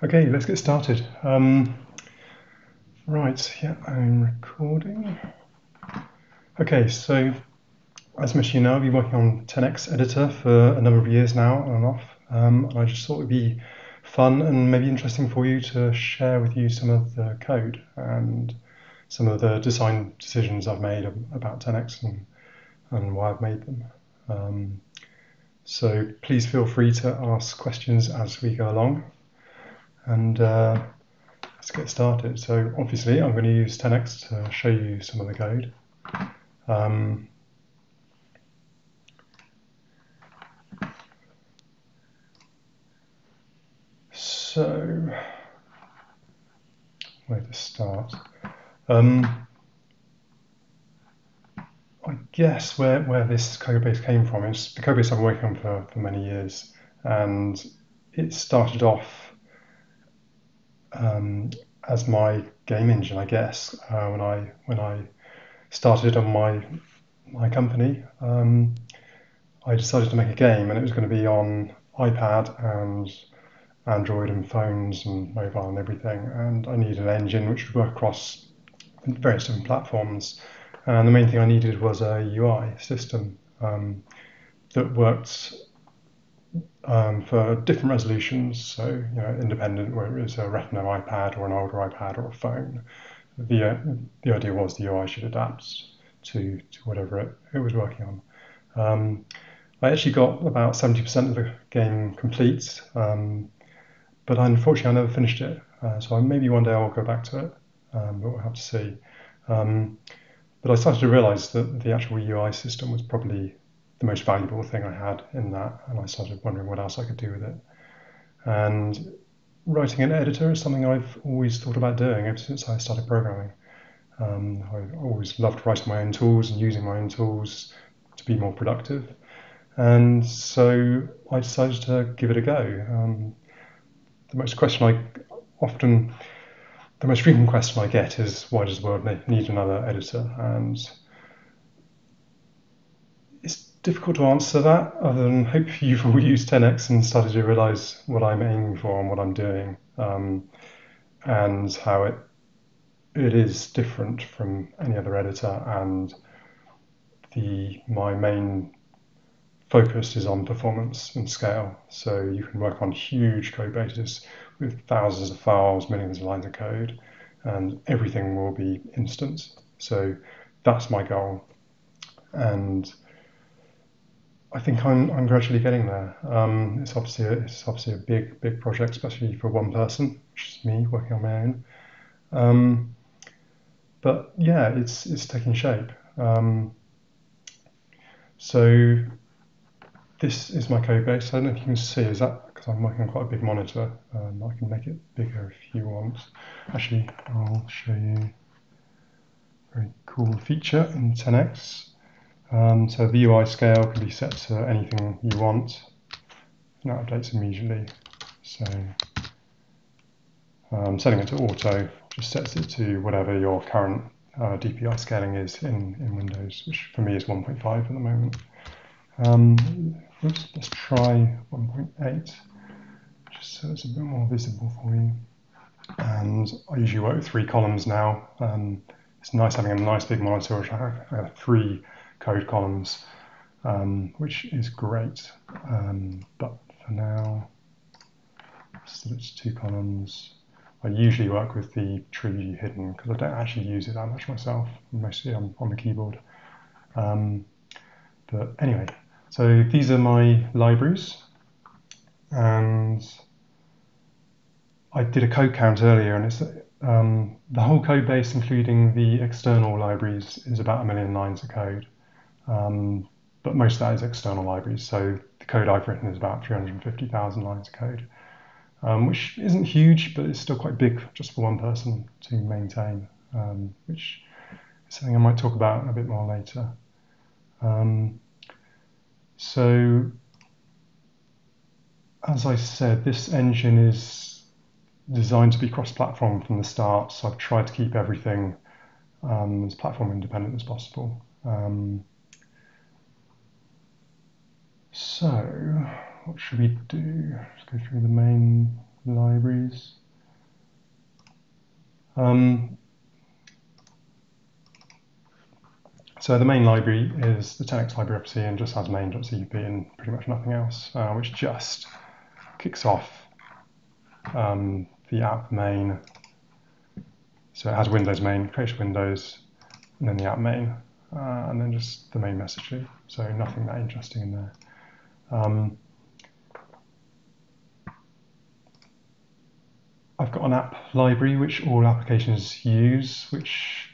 Okay, let's get started. Right, yeah, I'm recording. Okay, so as most of you know, I've been working on 10x editor for a number of years now, on and off. And I just thought it'd be fun and maybe interesting for you to share with you some of the code and some of the design decisions I've made about 10x and why I've made them. So please feel free to ask questions as we go along. And let's get started. So obviously I'm going to use 10x to show you some of the code. So where to start? I guess where this codebase came from is the codebase I've been working on for many years, and it started off as my game engine, I guess. When I started on my company, I decided to make a game, and it was going to be on iPad and Android and phones and mobile and everything. And I needed an engine which would work across various different platforms. And the main thing I needed was a UI system that worked for different resolutions. So, independent, whether it was a Retina iPad or an older iPad or a phone. The idea was the UI should adapt to whatever it was working on. I actually got about 70% of the game complete, but unfortunately I never finished it. So maybe one day I'll go back to it, but we'll have to see. But I started to realise that the actual UI system was probably the most valuable thing I had in that, and I started wondering what else I could do with it. And writing an editor is something I've always thought about doing ever since I started programming. I always loved writing my own tools and using my own tools to be more productive. And so I decided to give it a go. The most frequent question I get is, why does the world need another editor? And it's difficult to answer that, other than hope you've all used 10x and started to realize what I'm aiming for and what I'm doing, and how it is different from any other editor. And my main focus is on performance and scale. So you can work on huge code bases with thousands of files, millions of lines of code, and everything will be instant. So that's my goal. And I think I'm gradually getting there. It's obviously a big project, especially for one person, which is me working on my own. But yeah, it's taking shape. So this is my code base. I don't know if you can see, is that because I'm working on quite a big monitor? I can make it bigger if you want. Actually, I'll show you a very cool feature in 10x. So the UI scale can be set to anything you want, and that updates immediately. So setting it to auto just sets it to whatever your current DPI scaling is in Windows, which for me is 1.5 at the moment. Let's try 1.8, just so it's a bit more visible for you. And I usually work with 3 columns now. It's nice having a nice big monitor, which I have 3 code columns, which is great. But for now, so it's 2 columns. I usually work with the tree hidden because I don't actually use it that much myself, mostly on the keyboard. But anyway, so these are my libraries, and I did a code count earlier, and it's the whole code base, including the external libraries, is about 1 million lines of code. But most of that is external libraries, so the code I've written is about 350,000 lines of code, which isn't huge, but it's still quite big just for one person to maintain, which is something I might talk about a bit more later. So, as I said, this engine is designed to be cross-platform from the start, so I've tried to keep everything as platform independent as possible. So, what should we do? Let's go through the main libraries. So the main library is the 10x library FC and just has main.cpp and pretty much nothing else, which just kicks off the app main. So it has Windows main, creates Windows, and then the app main, and then just the main message tree. So nothing that interesting in there. I've got an app library which all applications use, which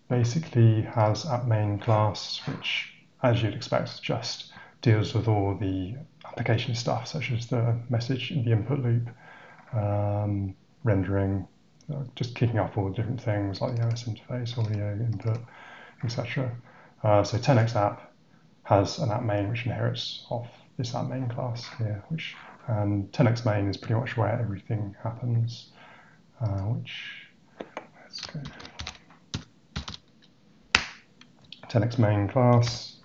basically has app main class, which, as you'd expect, just deals with all the application stuff, such as the message in the input loop, rendering, just kicking off all the different things like the OS interface, audio input, etc. So 10x app has an app main which inherits off this app main class here, which 10x main is pretty much where everything happens. Let's go. 10x main class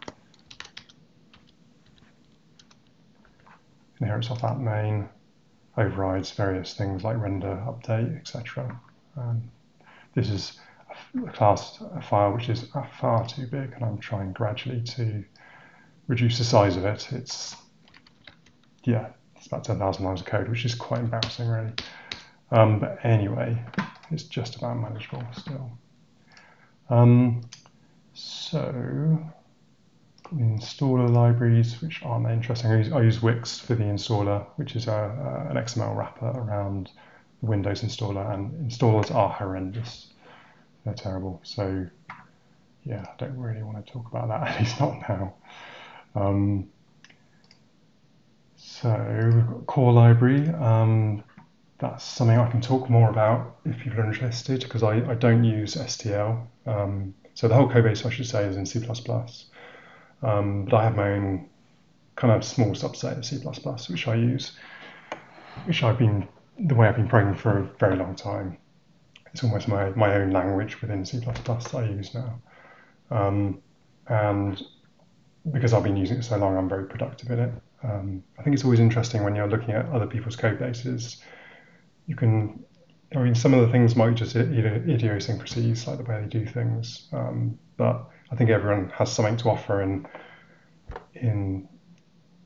inherits off app main, overrides various things like render, update, etc. This is a class, a file which is far too big, and I'm trying gradually to reduce the size of it. It's about 10,000 lines of code, which is quite embarrassing, really. But anyway, it's just about manageable still. So installer libraries, which aren't that interesting. I use Wix for the installer, which is an XML wrapper around the Windows installer, and installers are horrendous. They're terrible. So yeah, I don't really want to talk about that, at least not now. So we've got core library. That's something I can talk more about if people are interested, because I don't use STL. So the whole codebase, I should say, is in C++. But I have my own kind of small subset of C++, which I use, the way I've been programming for a very long time. It's almost my own language within C++ that I use now. And because I've been using it so long, I'm very productive in it. I think it's always interesting when you're looking at other people's code bases. Some of the things might be just idiosyncrasies, like the way they do things, but I think everyone has something to offer in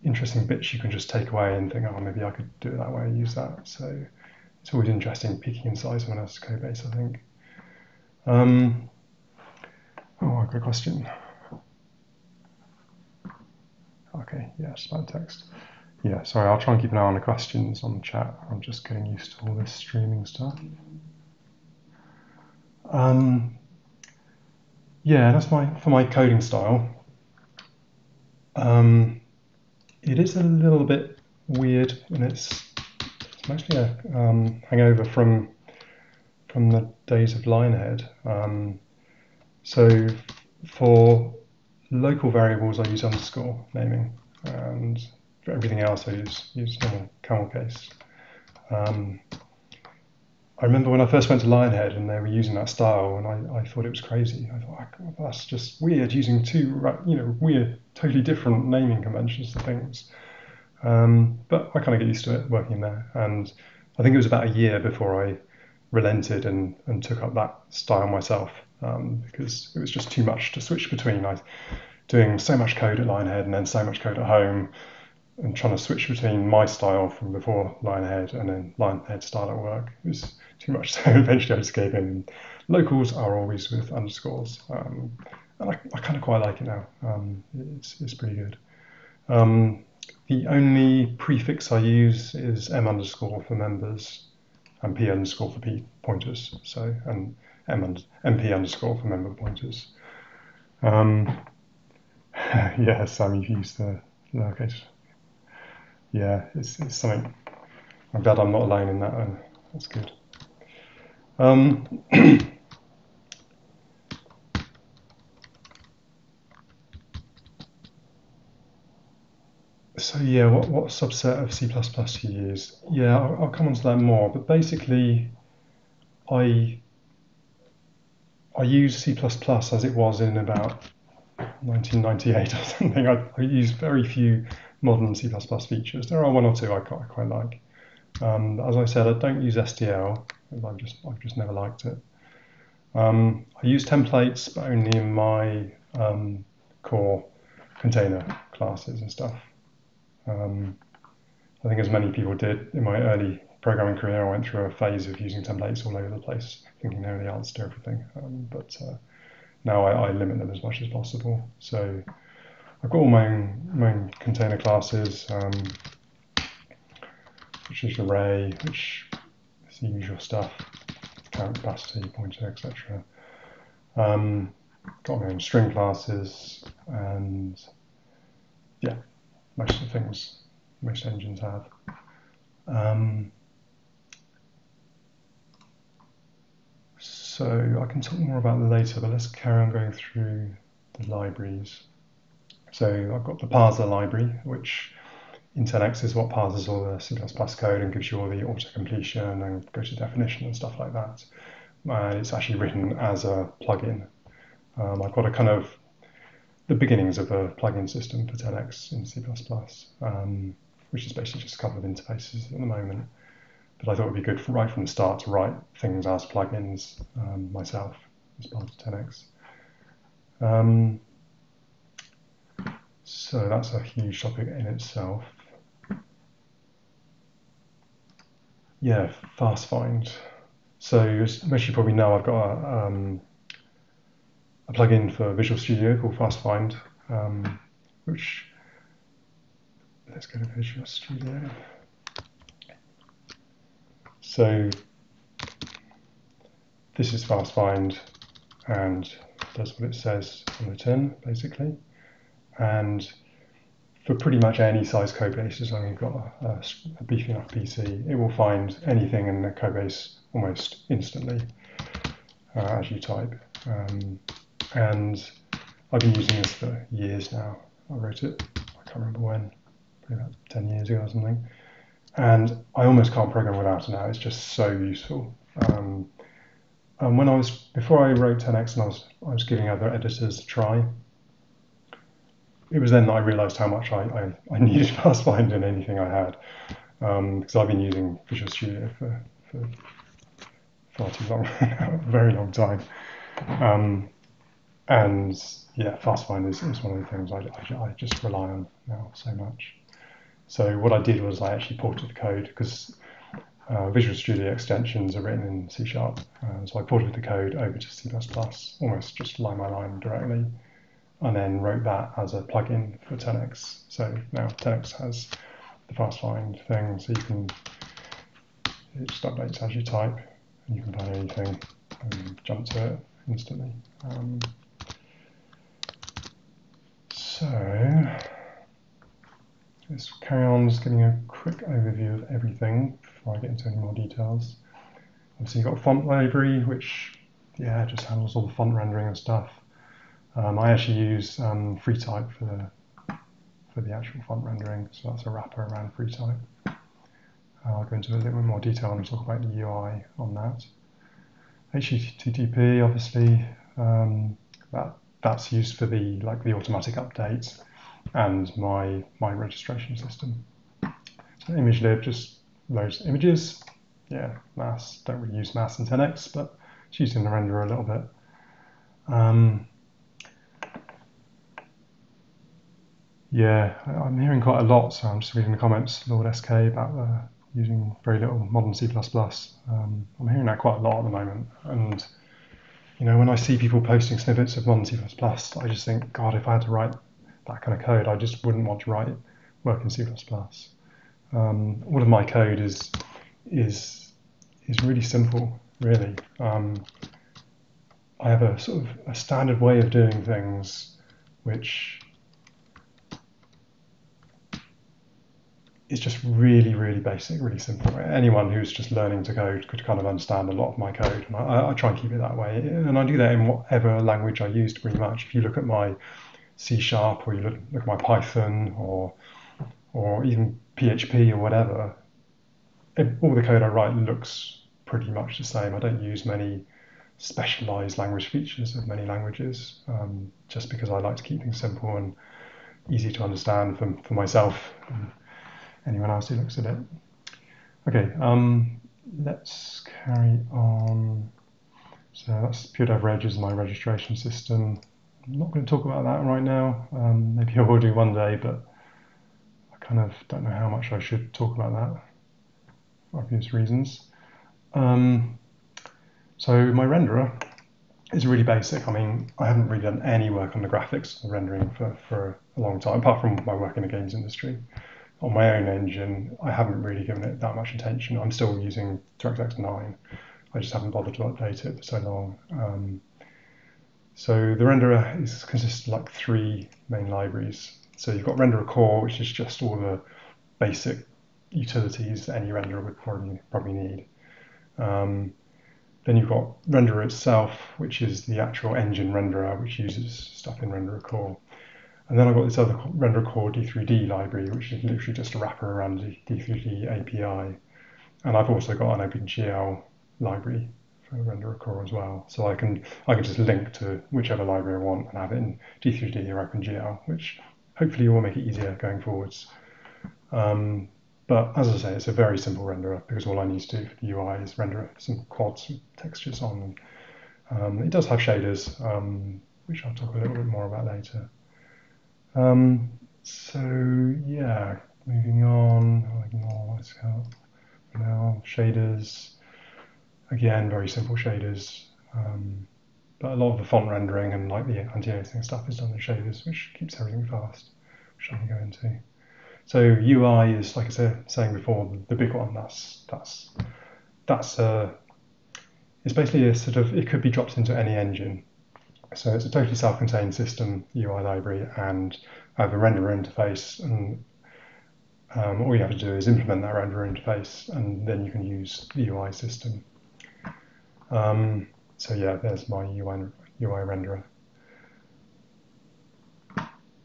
interesting bits you can just take away and think, oh, maybe I could do it that way and use that. So it's always interesting peeking inside someone else's code base, I think. Good question. Okay, yeah, just about text. Yeah, sorry, I'll try and keep an eye on the questions on the chat. I'm just getting used to all this streaming stuff. Yeah, that's for my coding style. It is a little bit weird, and it's mostly a hangover from the days of Lionhead. So for local variables, I use underscore naming, and for everything else, I use normal camel case. I remember when I first went to Lionhead and they were using that style, and I thought it was crazy. I thought, oh, that's just weird, using two weird, totally different naming conventions for things. But I kind of get used to it working there, and I think it was about a year before I relented and took up that style myself, because it was just too much to switch between. I was doing so much code at Lionhead and then so much code at home, and trying to switch between my style from before Lionhead and then Lionhead style at work. It was too much, so eventually I just gave in. Locals are always with underscores, and I kind of quite like it now. It's pretty good. The only prefix I use is M underscore for members and P underscore for pointers. So, and MP underscore for member pointers. Yeah, Sam, you've used the lowercase. Yeah, it's something. I'm glad I'm not alone in that. That's good. So yeah, what subset of C++ you use? Yeah, I'll come on to that more. But basically, I use C++ as it was in about 1998 or something. I use very few modern C++ features. There are one or two I quite like. As I said, I don't use STL. I've just never liked it. I use templates, but only in my core container classes and stuff. I think as many people did in my early programming career, I went through a phase of using templates all over the place, thinking they were the answer to everything. But now I limit them as much as possible. So I've got all my own container classes, which is array, which is the usual stuff, count, capacity, pointer, etc. Got my own string classes, and yeah, most of the things most engines have. So I can talk more about that later, but let's carry on going through the libraries. So I've got the Parser Library, which in 10x is what parses all the C++ code and gives you all the auto-completion and goto-definition and stuff like that. And it's actually written as a plugin. I've got a kind of the beginnings of a plugin system for 10x in C++, which is basically just a couple of interfaces at the moment. But I thought it would be good right from the start to write things as plugins myself as part of 10x. So that's a huge topic in itself. Yeah, FastFind. So as most of you probably know, I've got a plugin for Visual Studio called FastFind, which, let's go to Visual Studio. So this is FastFind and does what it says on the tin, basically. And for pretty much any size code base, as long as you've got a beefy enough PC, it will find anything in the code base almost instantly as you type. And I've been using this for years now. I wrote it, I can't remember when, probably about 10 years ago or something. And I almost can't program without it now. It's just so useful. And before I wrote 10x and I was giving other editors a try, it was then that I realized how much I needed FastFind in anything I had. Because I've been using Visual Studio for far too long, a very long time. And yeah, FastFind is one of the things I just rely on now so much. So what I did was I actually ported the code because Visual Studio extensions are written in C#. So I ported the code over to C++, almost just line by line directly, and then wrote that as a plugin for 10x. So now 10x has the FastFind thing, so it just updates as you type, and you can find anything and jump to it instantly. So let's carry on just giving a quick overview of everything before I get into any more details. Obviously you've got a font library, which just handles all the font rendering and stuff. I actually use FreeType for the actual font rendering, so that's a wrapper around FreeType. I'll go into a little bit more detail and talk about the UI on that. HTTP, obviously, that's used for the automatic updates and my registration system. So ImageLib just loads images. Yeah, mass. Don't really use mass in 10x, but it's used in the renderer a little bit. Yeah, I'm hearing quite a lot, so I'm just reading the comments, Lord SK, about using very little modern C++. I'm hearing that quite a lot at the moment, and when I see people posting snippets of modern C++, I just think, God, if I had to write that kind of code, I just wouldn't want to work in C++. All of my code is really simple, really. I have a sort of a standard way of doing things, which is just really, really basic, really simple. Anyone who's just learning to code could kind of understand a lot of my code. And I try and keep it that way. And I do that in whatever language I use pretty much. If you look at my C# or you look at my Python or even PHP or whatever, all the code I write looks pretty much the same. I don't use many specialized language features of many languages, just because I like to keep things simple and easy to understand for myself and anyone else who looks at it. Okay, let's carry on. So that's PureDevReg is my registration system. I'm not going to talk about that right now. Maybe I will do one day, but I kind of don't know how much I should talk about that for obvious reasons. So my renderer is really basic. I mean, I haven't really done any work on the graphics and rendering for a long time, apart from my work in the games industry. On my own engine, I haven't really given it that much attention. I'm still using DirectX 9. I just haven't bothered to update it for so long. So the renderer consists of like 3 main libraries. So you've got renderer core, which is just all the basic utilities that any renderer would probably need. Then you've got renderer itself, which is the actual engine renderer, which uses stuff in renderer core. And then I've got this other renderer core D3D library, which is literally just a wrapper around the D3D API. And I've also got an OpenGL library for renderer core as well. So I can just link to whichever library I want and have it in D3D or OpenGL, which hopefully will make it easier going forwards. But as I say, it's a very simple renderer because all I need to do for the UI is render some quads with textures on. It does have shaders, which I'll talk a little bit more about later. So yeah, moving on. I'll ignore what's out now. Shaders, again, very simple shaders. But a lot of the font rendering and like the anti-aliasing stuff is done in shaders, which keeps everything fast, which I can go into. So UI is, like I was saying before, the big one. It's basically a sort of, it could be dropped into any engine. So it's a totally self-contained system, UI library, and I have a renderer interface, and all you have to do is implement that renderer interface, and then you can use the UI system. So yeah, there's my UI renderer.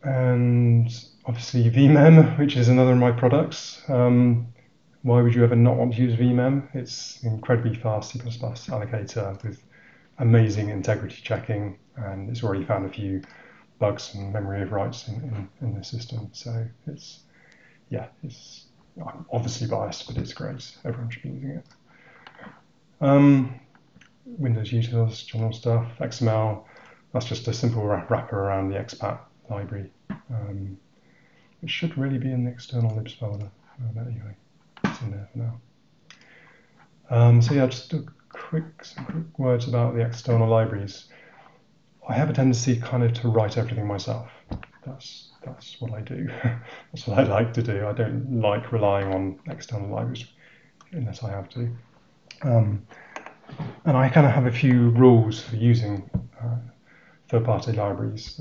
And obviously vmem, which is another of my products. Why would you ever not want to use vmem? It's incredibly fast C++ allocator with amazing integrity checking, and it's already found a few bugs and memory overwrites in the system. So it's I'm obviously biased, but it's great. Everyone should be using it. Windows utils, general stuff, XML. That's just a simple wrapper around the expat library. It should really be in the external libs folder. But anyway, it's in there for now. So yeah, just some quick words about the external libraries. I have a tendency kind of to write everything myself. That's what I do. That's what I like to do. I don't like relying on external libraries unless I have to. And I kind of have a few rules for using third-party libraries.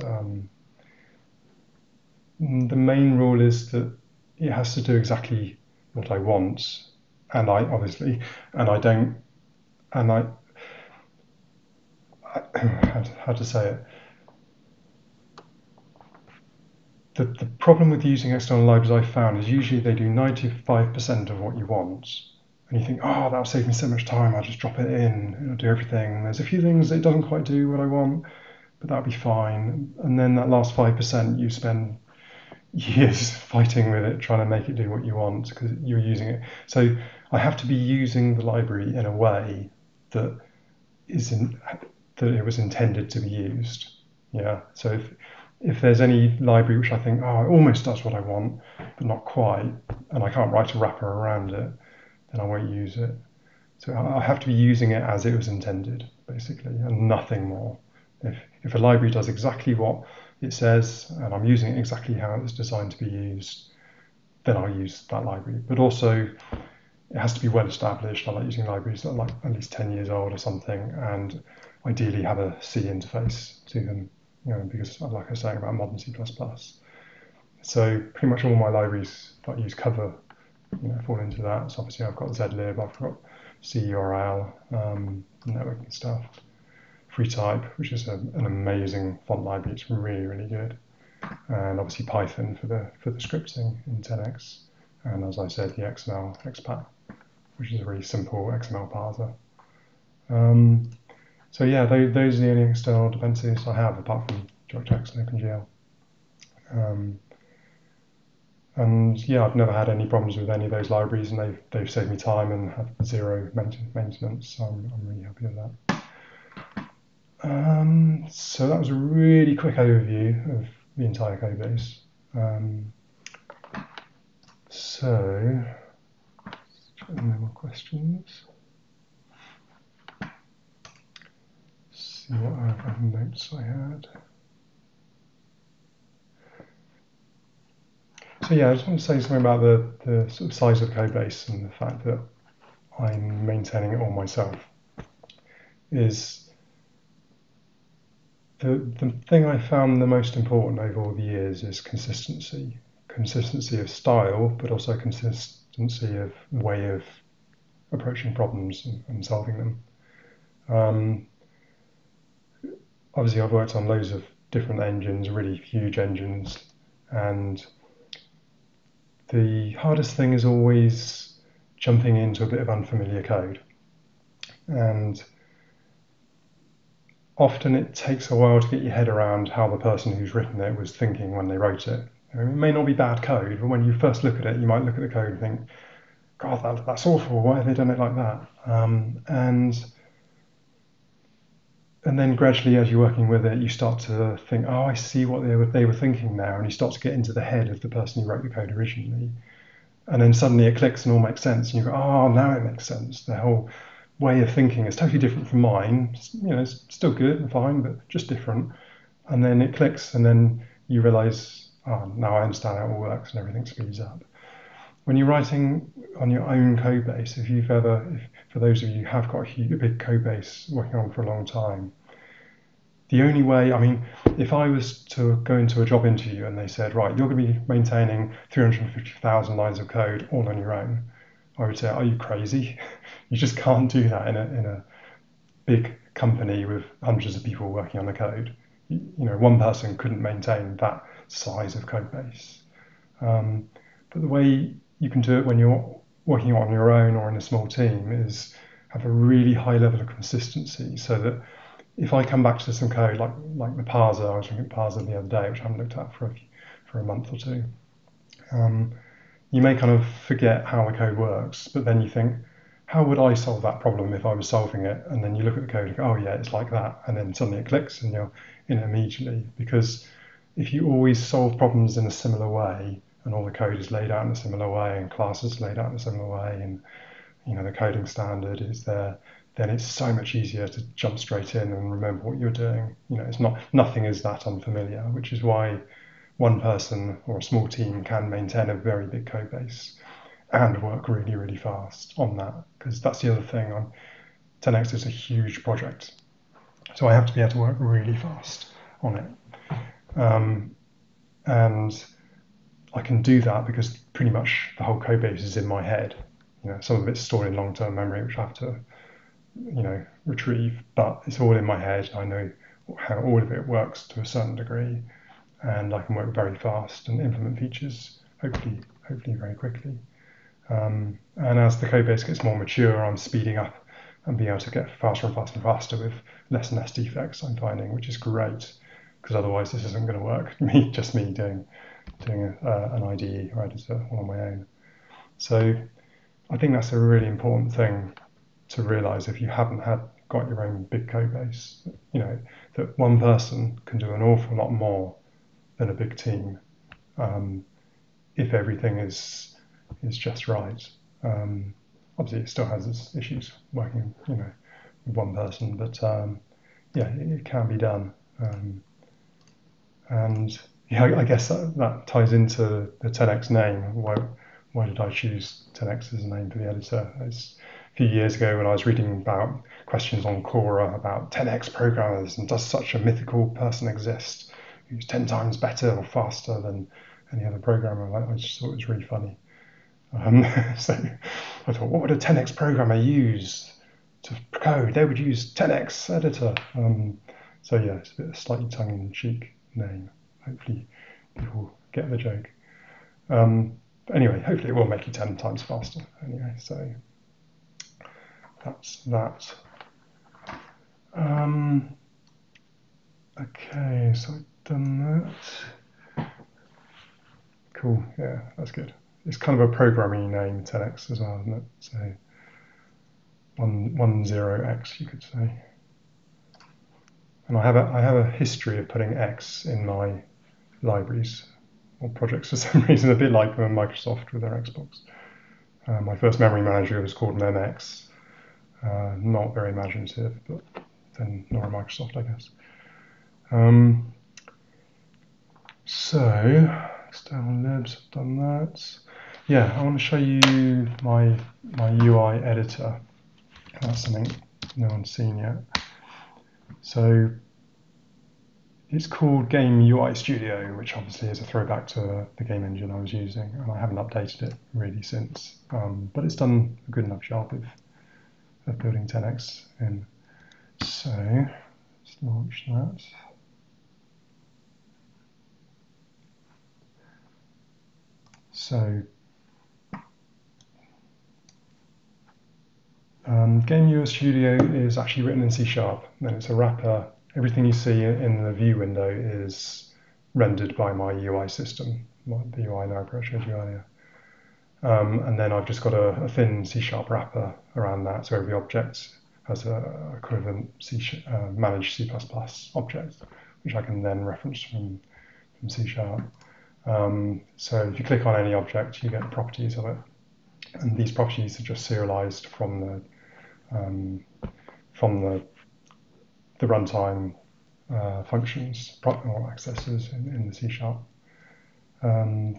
The main rule is that it has to do exactly what I want, and I don't, how to say it. The problem with using external libraries I've found is usually they do 95% of what you want, and you think, oh, that'll save me so much time, I'll just drop it in, it'll do everything. There's a few things that it doesn't quite do what I want, but that'll be fine. And then that last 5% you spend years fighting with it, trying to make it do what you want because you're using it. So I have to be using the library in a way that it was intended to be used. Yeah. So if there's any library which I think, oh, it almost does what I want, but not quite, and I can't write a wrapper around it, then I won't use it. So I have to be using it as it was intended, basically, and nothing more. If a library does exactly what it says, and I'm using it exactly how it was designed to be used, then I'll use that library. But also, it has to be well established. I like using libraries that are like at least 10 years old or something, and ideally have a C interface to them, because like I was saying about modern C++. So pretty much all my libraries that I use cover, fall into that. So obviously I've got zlib, I've got curl, networking stuff. FreeType, which is an amazing font library. It's really, really good. And obviously Python for the scripting in 10x. And as I said, the XML expat, which is a really simple XML parser. So yeah, those are the only external dependencies I have apart from DirectX and OpenGL. And yeah, I've never had any problems with any of those libraries, and they've saved me time and have zero maintenance. So I'm really happy with that. So that was a really quick overview of the entire codebase. So, no more questions. See what other notes I had. So yeah, I just want to say something about the sort of size of the codebase and the fact that I'm maintaining it all myself. Is the thing I found the most important over all the years is consistency. Consistency of style, but also consistency of way of approaching problems and solving them. Obviously, I've worked on loads of different engines, really huge engines, and the hardest thing is always jumping into a bit of unfamiliar code. And often it takes a while to get your head around how the person who's written it was thinking when they wrote it. I mean, it may not be bad code, but when you first look at it, you might look at the code and think, God, that's awful. Why have they done it like that? And then gradually, as you're working with it, you start to think, oh, I see what they were thinking now, and you start to get into the head of the person who wrote the code originally. And then suddenly it clicks and all makes sense, and you go, oh, now it makes sense. The whole way of thinking is totally different from mine. It's still good and fine, but just different. And then it clicks, and then you realize, oh, now I understand how it all works, and everything speeds up. When you're writing on your own code base, for those of you who have got a big code base working on for a long time, the only way, I mean, if I was to go into a job interview and they said, right, you're going to be maintaining 350,000 lines of code all on your own, I would say, are you crazy? You just can't do that in a big company with hundreds of people working on the code. One person couldn't maintain that size of code base. But the way you can do it when you're working on your own or in a small team is have a really high level of consistency, so that if I come back to some code like the parser, I was looking at parser the other day, which I haven't looked at for a month or two. You may kind of forget how the code works, but then you think, how would I solve that problem if I was solving it? And then you look at the code and go, oh yeah, it's like that. And then suddenly it clicks and you're in it immediately. Because if you always solve problems in a similar way, and all the code is laid out in a similar way, and classes laid out in a similar way, and the coding standard is there, then it's so much easier to jump straight in and remember what you're doing. Nothing is that unfamiliar, which is why one person or a small team can maintain a very big code base and work really, really fast on that. Because that's the other thing. 10x is a huge project, so I have to be able to work really fast on it. And I can do that because pretty much the whole code base is in my head. Some of it's stored in long-term memory, which I have to retrieve, but it's all in my head. I know how all of it works to a certain degree, and I can work very fast and implement features hopefully very quickly. And as the code base gets more mature, I'm speeding up and being able to get faster and faster and faster with less and less defects, I'm finding, which is great, because otherwise this isn't going to work. Just me doing an IDE or editor all on my own. So I think that's a really important thing to realize if you haven't got your own big code base, that one person can do an awful lot more than a big team if everything is just right. Obviously, it still has its issues working, with one person, but it can be done. And I guess that ties into the 10x name. Why did I choose 10x as a name for the editor? It's a few years ago when I was reading about questions on Quora about 10x programmers, and does such a mythical person exist who's 10 times better or faster than any other programmer? I just thought it was really funny. So I thought, what would a 10x programmer use to code? They would use 10x editor. So yeah, it's a bit of a slightly tongue-in-cheek name. Hopefully people get the joke. Anyway, hopefully it will make you 10 times faster. Anyway, so that's that. Okay, so I've done that. Cool. Yeah, that's good. It's kind of a programming name, 10x as well, isn't it? So 10x, you could say. And I have a history of putting X in my libraries or projects for some reason, a bit like Microsoft with their Xbox. My first memory manager was called MX. Not very imaginative, but then nor a Microsoft, I guess. So external libs, I've done that. Yeah, I want to show you my UI editor. That's something no one's seen yet. So it's called Game UI Studio, which obviously is a throwback to the game engine I was using, and I haven't updated it really since. But it's done a good enough job of building 10x in. So let's launch that. So Game UI Studio is actually written in C#, and it's a wrapper. Everything you see in the view window is rendered by my UI system, the UI library I showed you earlier. And then I've just got a thin C# wrapper around that, so every object has a equivalent managed C++ object, which I can then reference from C#. So if you click on any object, you get the properties of it, and these properties are just serialized from the runtime functions or accessors in the C#.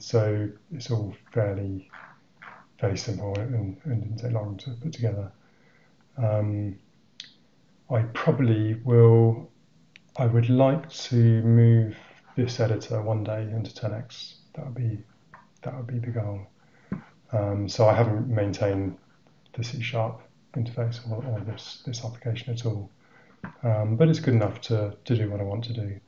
So it's all fairly simple and didn't take long to put together. I would like to move this editor one day into 10x. That would be the goal. So I haven't maintained the C# interface or this application at all, but it's good enough to do what I want to do.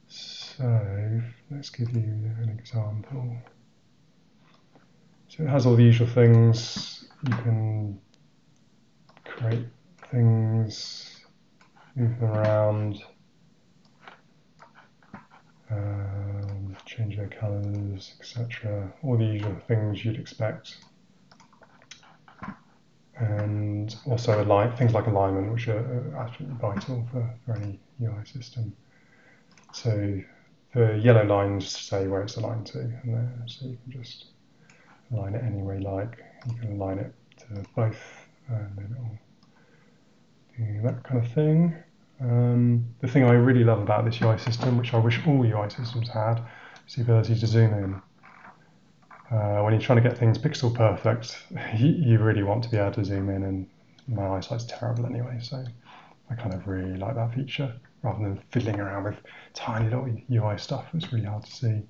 So let's give you an example. So it has all the usual things. You can create things, move them around, change their colors, etc. All the usual things you'd expect. And also things like alignment, which are absolutely vital for any UI system. So the yellow lines say where it's aligned to, and so you can just align it any way you like. You can align it to both, and then it'll do that kind of thing. The thing I really love about this UI system, which I wish all UI systems had, is the ability to zoom in. When you're trying to get things pixel perfect, you really want to be able to zoom in, and my eyesight's terrible anyway, so I kind of really like that feature, rather than fiddling around with tiny little UI stuff that's really hard to see.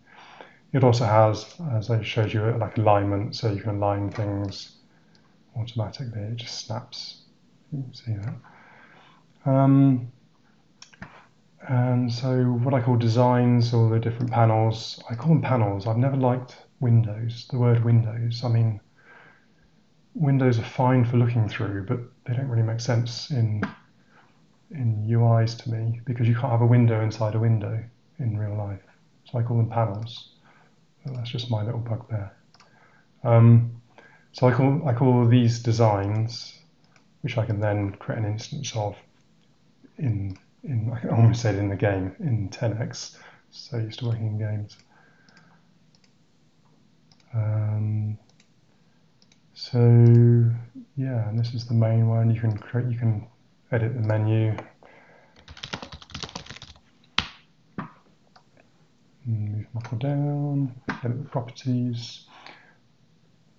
It also has, as I showed you, like alignment, so you can align things automatically. It just snaps. You can see that. And so what I call designs, or the different panels, I call them panels. I've never liked windows, the word windows. I mean, windows are fine for looking through, but they don't really make sense in UIs to me, because you can't have a window inside a window in real life. So I call them panels. That's just my little bugbear. So I call these designs, which I can then create an instance of in I can almost say it in the game, in 10x. So used to working in games. So yeah, and this is the main one. You can edit the menu. Move them up or down, edit the properties.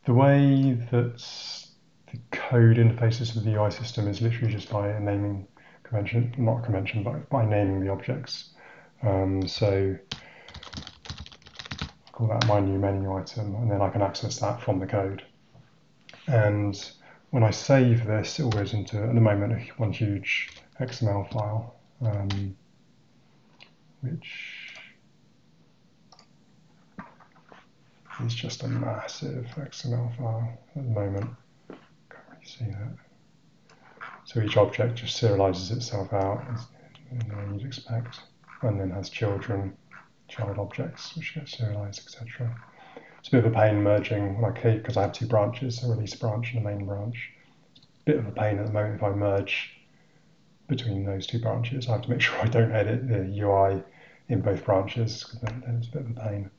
The way that the code interfaces with the UI system is literally just by a naming convention, not a convention, but by naming the objects. So I call that my new menu item, and then I can access that from the code. And when I save this, it all goes into, at the moment, one huge XML file, which is just a massive XML file at the moment. Can't really see that. So each object just serializes itself out, as you'd expect, and then has children child objects which get serialized, etc. It's a bit of a pain merging because I have two branches, a release branch and a main branch. It's a bit of a pain at the moment if I merge between those two branches. I have to make sure I don't edit the UI in both branches, because then it's a bit of a pain.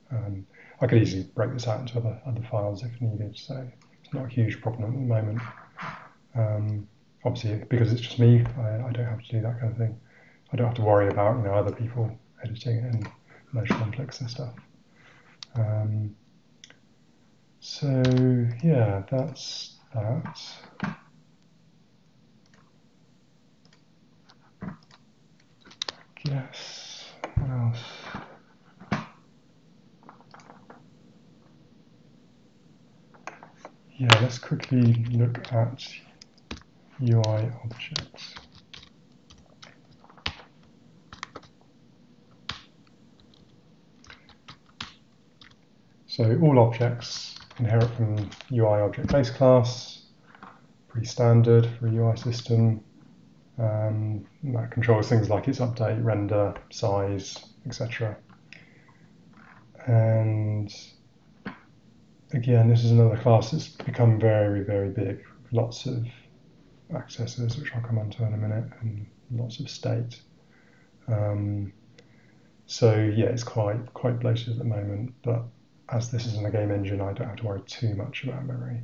I could easily break this out into other files if needed, so it's not a huge problem at the moment. Obviously, because it's just me, I don't have to do that kind of thing. I don't have to worry about other people editing it and merge conflicts and stuff. So yeah, that's that. Yes. What else? Yeah, let's quickly look at UI objects. So all objects inherit from UI object base class, pretty standard for a UI system. That controls things like its update, render, size, etc. And again, this is another class that's become very, very big. Lots of accessors, which I'll come on to in a minute, and lots of state. So yeah, it's quite bloated at the moment, but as this isn't a game engine, I don't have to worry too much about memory.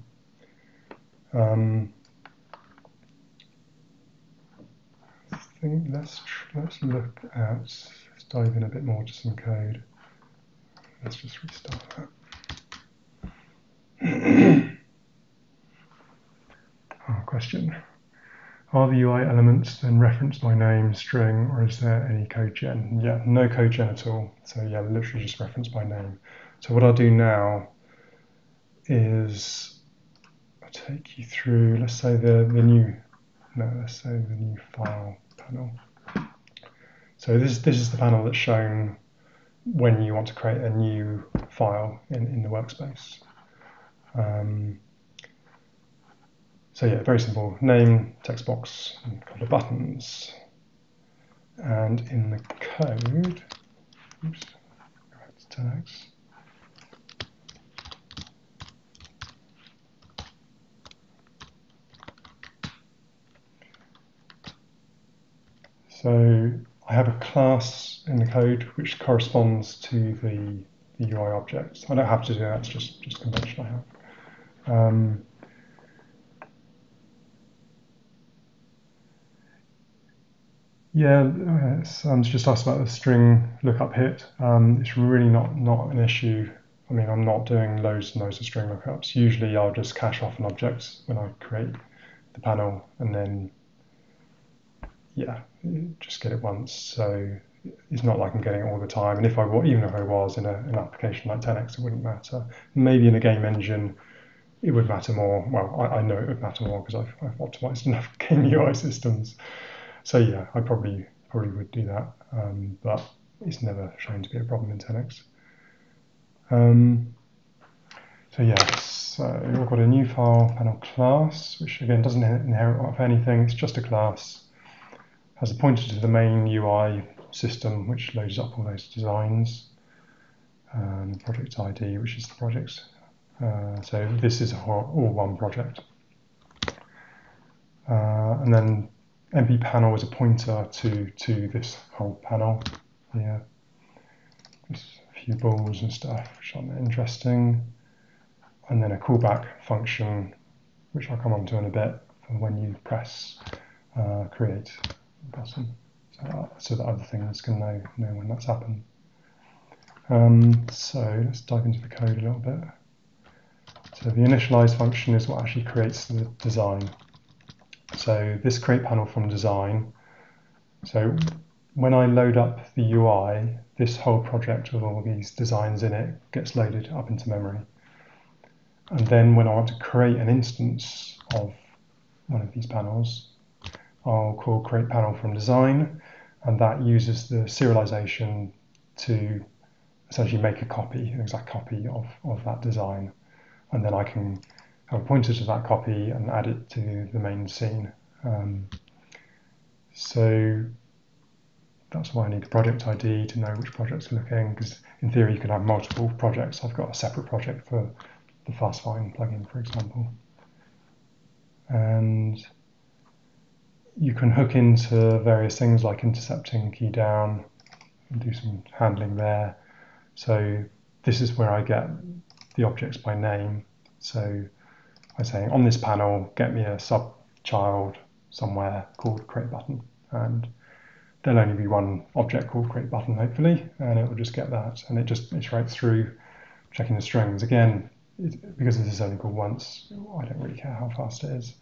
I think let's look at, let's dive in a bit more to some code. Let's just restart that. Question. Are the UI elements then referenced by name, string, or is there any code gen? Yeah, no code gen at all. So yeah, literally just referenced by name. So what I'll do now is I'll take you through, let's say the new file panel. So this is the panel that's shown when you want to create a new file in the workspace. So yeah, very simple. Name, text box, and a couple of buttons. And in the code, oops, go back to 10x. So I have a class in the code which corresponds to the UI object. I don't have to do that, it's just convention I have. Yeah, someone's just asked about the string lookup hit. It's really not an issue. I mean, I'm not doing loads and loads of string lookups. Usually I'll just cache off an object when I create the panel, and then, yeah, just get it once. So it's not like I'm getting it all the time. And even if I was in an application like 10x, it wouldn't matter. Maybe in a game engine, it would matter more. Well, I know it would matter more because I've optimized enough game UI systems. So yeah, I probably would do that, but it's never shown to be a problem in 10x. So yeah, so I've got a new file panel class, which again doesn't inherit off anything. It's just a class. Has a pointer to the main UI system, which loads up all those designs. Project ID, which is the project. So this is all one project. And then MP panel is a pointer to this whole panel here. Just a few balls and stuff, which aren't interesting. And then a callback function, which I'll come on to in a bit, for when you press create button, so that other things can know when that's happened. So let's dive into the code a little bit. So the initialize function is what actually creates the design. So this create panel from design. So when I load up the UI, this whole project with all these designs in it gets loaded up into memory. And then when I want to create an instance of one of these panels, I'll call create panel from design, and that uses the serialization to essentially make a copy, an exact copy of that design. And then I can have a pointer to that copy and add it to the main scene. So that's why I need the project ID to know which project's looking, because in theory you can have multiple projects. I've got a separate project for the FastFind plugin, for example. And you can hook into various things like intercepting key down and do some handling there. So this is where I get the objects by name. So I'm saying on this panel, get me a sub-child somewhere called create button. And there'll only be one object called create button, hopefully, and it will just get that. And it just iterates through checking the strings. Again, because this is only called once, I don't really care how fast it is.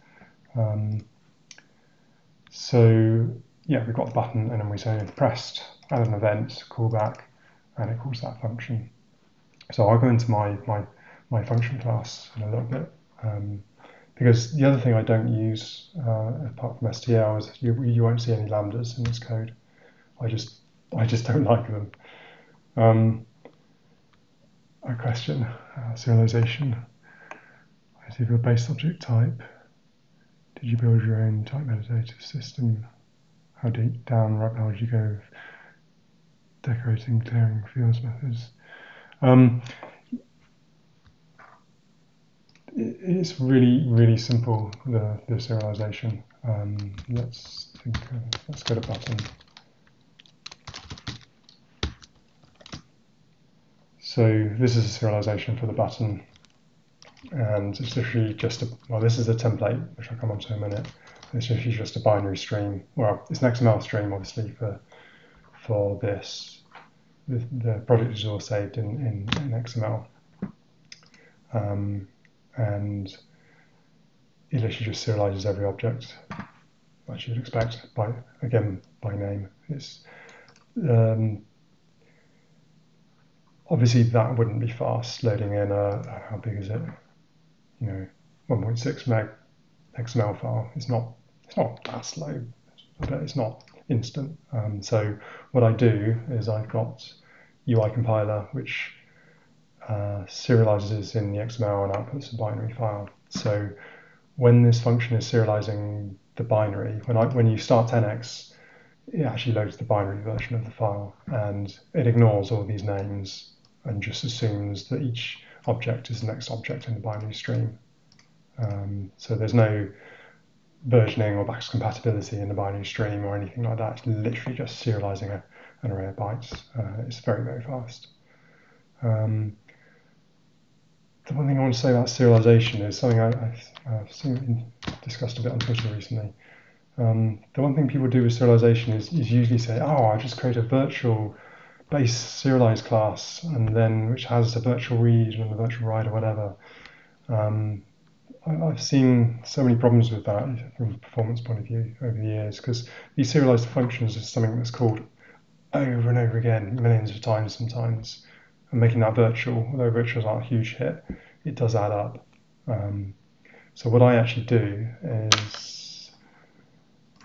So yeah, we've got the button, and then we say pressed, add an event, callback, and it calls that function. So I'll go into my function class in a little bit, because the other thing I don't use apart from STL is you won't see any lambdas in this code. I just don't like them. A question, serialization. I see your base object type. Did you build your own type metadata system? How deep down rabbit hole did you go with decorating, clearing fields methods? It's really simple, the serialization. Let's go to button. So this is a serialization for the button, and it's literally just this is a template, which I'll come on to in a minute. It's literally just a binary stream. Well, it's an XML stream, obviously, for this. The project is all saved in XML. And it literally just serializes every object, as you'd expect, by name. It's obviously that wouldn't be fast loading in how big is it? 1.6 meg XML file. It's not that slow, but it's not instant. So what I do is I've got UI compiler, which serializes in the XML and outputs a binary file. So when this function is serializing the binary, when you start 10x, it actually loads the binary version of the file, and it ignores all these names and just assumes that each object is the next object in the binary stream. So there's no versioning or backwards compatibility in the binary stream or anything like that. It's literally just serializing an array of bytes. It's very fast. The one thing I want to say about serialization is something I've seen discussed a bit on Twitter recently. The one thing people do with serialization is usually say, I just create a virtual base serialized class, and then which has a virtual read and a virtual write or whatever. I've seen so many problems with that from a performance point of view over the years, because these serialized functions are something that's called over and over again, millions of times sometimes. And making that virtual, although virtuals aren't a huge hit, it does add up. So what I actually do is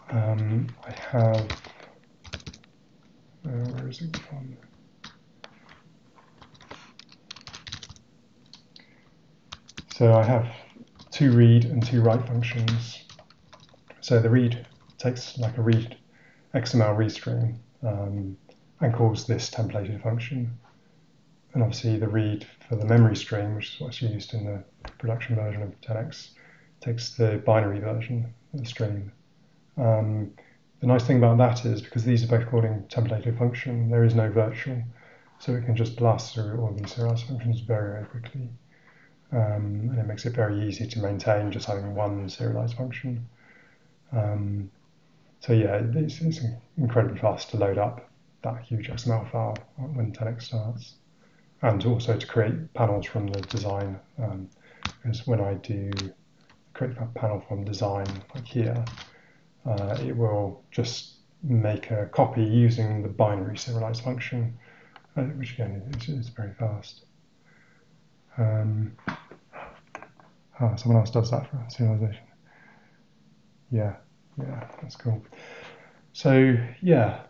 I have, where is it from? So I have two read and two write functions. So the read takes like a read XML read stream and calls this templated function. And obviously the read for the memory stream, which is what's used in the production version of 10x, takes the binary version of the stream. The nice thing about that is, because these are both calling templated function, there is no virtual, so it can just blast through all these serialized functions very quickly. And it makes it very easy to maintain just having one serialized function. So yeah, it's incredibly fast to load up that huge XML file when 10x starts. And also to create panels from the design, because when I do create a panel from design, like here, it will just make a copy using the binary serialized function, which again is very fast. Someone else does that for serialization. Yeah, that's cool. So yeah,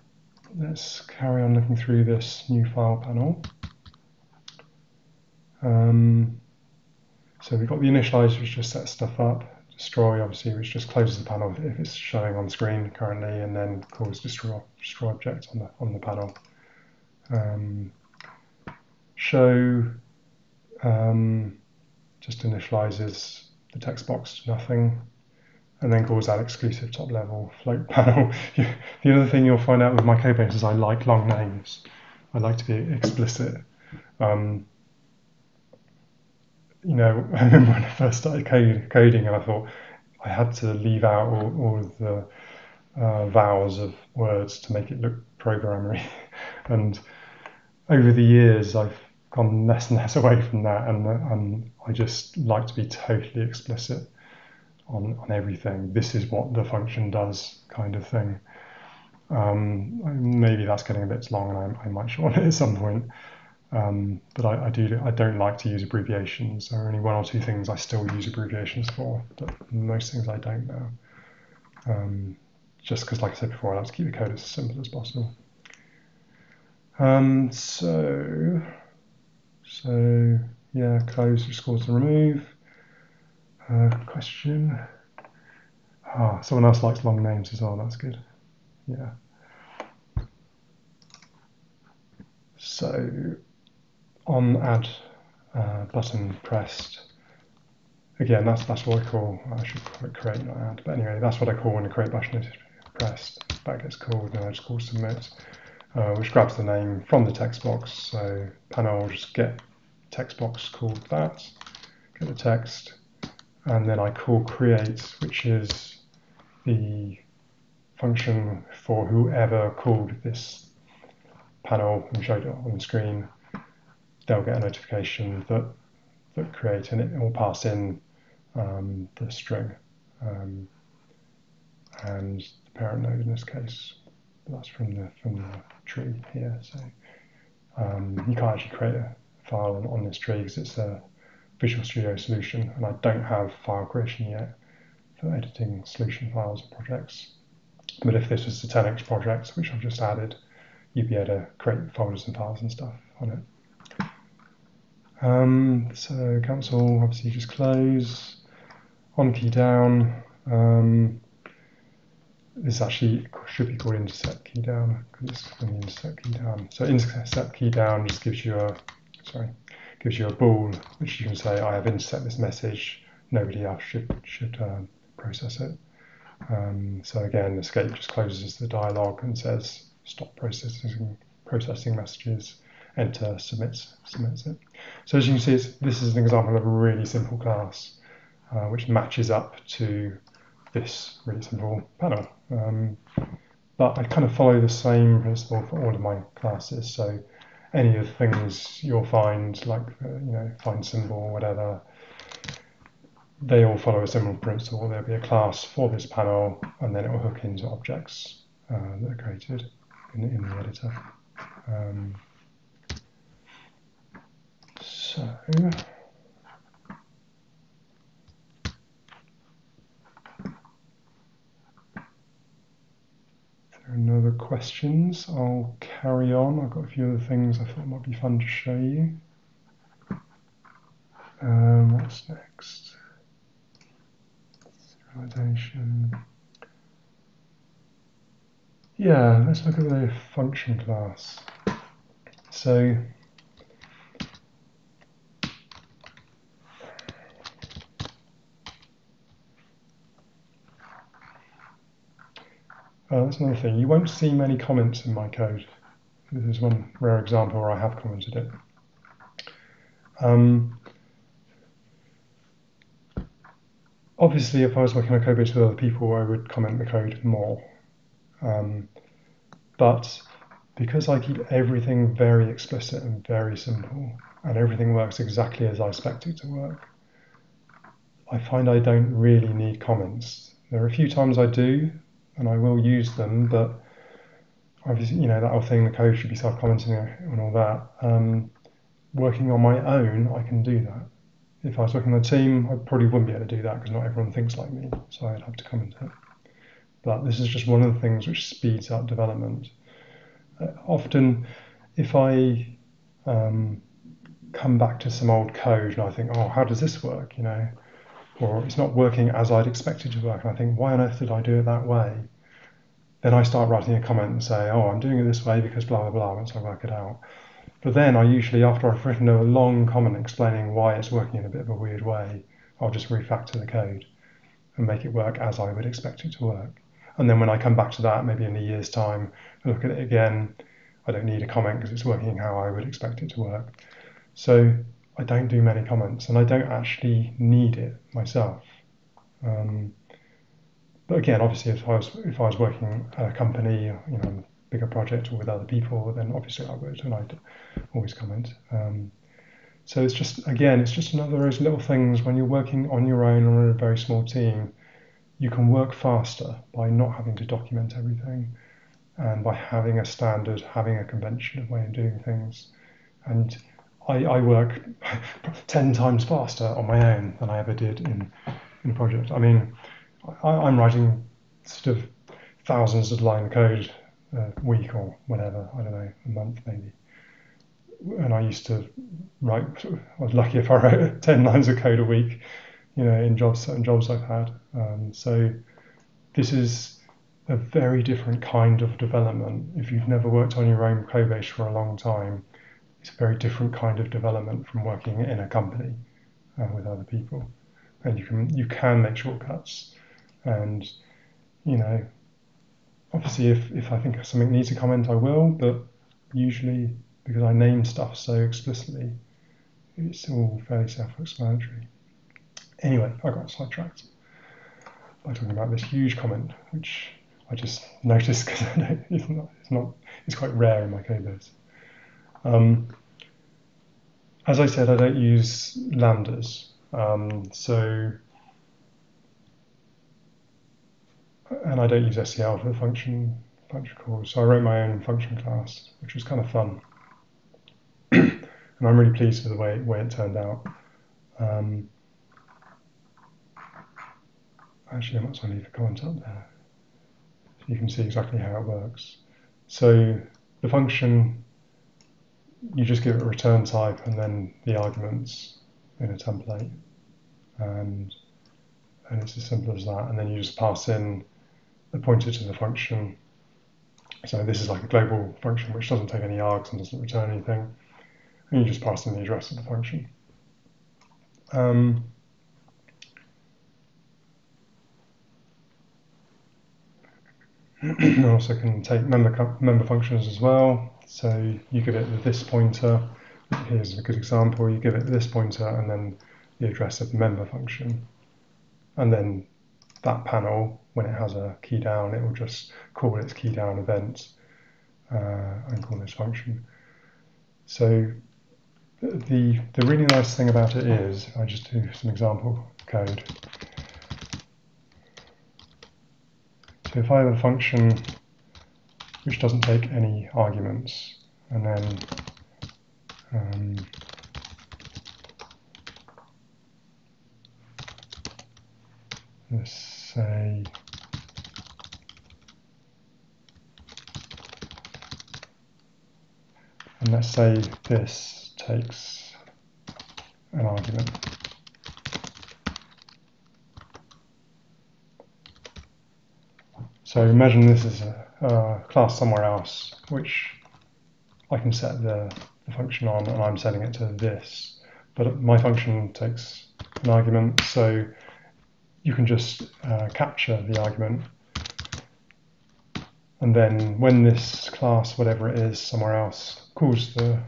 let's carry on looking through this new file panel. So we've got the initializer, which just sets stuff up, destroy, obviously, which just closes the panel if it's showing on screen currently, and then calls destroy object on the panel. Show just initializes the text box to nothing, and then calls that exclusive top level float panel. The other thing you'll find out with my codebase is I like long names. I like to be explicit. You know, I remember when I first started coding, and I thought I had to leave out all of the vowels of words to make it look programmery. And over the years, I've gone less and less away from that, and I just like to be totally explicit on everything. This is what the function does, kind of thing. Maybe that's getting a bit long, and I might shorten it at some point. But I don't like to use abbreviations. There are only one or two things I still use abbreviations for, but most things I don't now. Just because, like I said before, I like to keep the code as simple as possible. So yeah, close, just calls to remove. Question. Someone else likes long names as well. That's good. Yeah. So on add button pressed, again, that's what I call, I should call it create, not add, but anyway, that's what I call when the create button is pressed. That gets called, and I just call submit, which grabs the name from the text box. So panel will just get text box called that, get the text, and then I call create, which is the function for whoever called this panel and showed it on the screen. They'll get a notification that create, and it will pass in the string and the parent node in this case. That's from the tree here. So you can't actually create a file on this tree because it's a Visual Studio solution, and I don't have file creation yet for editing solution files or projects. But if this was the 10x project, which I've just added, you'd be able to create folders and files and stuff on it. So cancel, obviously just close. On key down, this actually should be called intercept key down because it's from the intercept key down. So intercept key down just gives you a bool which you can say I have intercept this message. Nobody else should process it. So again, escape just closes the dialog and says stop processing messages. Enter submits it. So as you can see, this is an example of a really simple class which matches up to this really simple panel. But I kind of follow the same principle for all of my classes. So any of the things you'll find, like find symbol or whatever, they all follow a similar principle. There'll be a class for this panel, and then it will hook into objects that are created in the editor. So if there are no other questions, I'll carry on. I've got a few other things I thought might be fun to show you. What's next? Serialization. Yeah, let's look at the function class. So that's another thing. You won't see many comments in my code. This is one rare example where I have commented it. Obviously, if I was working on a codebase with other people, I would comment the code more. But because I keep everything very explicit and very simple, and everything works exactly as I expect it to work, I find I don't really need comments. There are a few times I do, and I will use them, but obviously, that whole thing, the code should be self-commenting and all that. Working on my own, I can do that. If I was working on a team, I probably wouldn't be able to do that because not everyone thinks like me, so I'd have to comment it. But this is just one of the things which speeds up development. Often, if I come back to some old code and I think, oh, how does this work? or it's not working as I'd expect it to work, and I think, why on earth did I do it that way? Then I start writing a comment and say, oh, I'm doing it this way because blah, blah, blah, once I work it out. But then I usually, after I've written a long comment explaining why it's working in a bit of a weird way, I'll just refactor the code and make it work as I would expect it to work. And then when I come back to that, maybe in a year's time, and look at it again, I don't need a comment because it's working how I would expect it to work. So I don't do many comments, and I don't actually need it myself. But again, obviously, if I was working at a company, a bigger project or with other people, then obviously I would, and I'd always comment. So it's just another of those little things. When you're working on your own or in a very small team, you can work faster by not having to document everything, and by having a standard, having a conventional way of doing things. And I work 10 times faster on my own than I ever did in a project. I mean, I'm writing sort of thousands of lines of code a week or whatever, I don't know, a month maybe. And I used to write, I was lucky if I wrote 10 lines of code a week, in certain jobs I've had. So this is a very different kind of development. If you've never worked on your own code base for a long time, it's a very different kind of development from working in a company with other people. And you can make shortcuts. And, obviously if I think something needs a comment, I will, but usually because I name stuff so explicitly, it's all fairly self-explanatory. Anyway, I got sidetracked by talking about this huge comment, which I just noticed because it's quite rare in my code base. As I said, I don't use lambdas, and I don't use SCL for the function calls. So I wrote my own function class, which was kind of fun. And I'm really pleased with the way it turned out. Actually, I might as well leave a comment up there so you can see exactly how it works. So the function, you just give it a return type and then the arguments in a template. And it's as simple as that. And then you just pass in the pointer to the function. So this is like a global function which doesn't take any args and doesn't return anything. And you just pass in the address of the function. You also can take member functions as well. So you give it this pointer. Here's a good example. You give it this pointer and then the address of the member function. And then that panel, when it has a key down, it will just call its key down event and call this function. So the really nice thing about it is, I just do some example code. So if I have a function which doesn't take any arguments, and then let's say this takes an argument. So imagine this is a class somewhere else, which I can set the function on, and I'm setting it to this. But my function takes an argument, so you can just capture the argument. And then when this class, whatever it is, somewhere else, calls the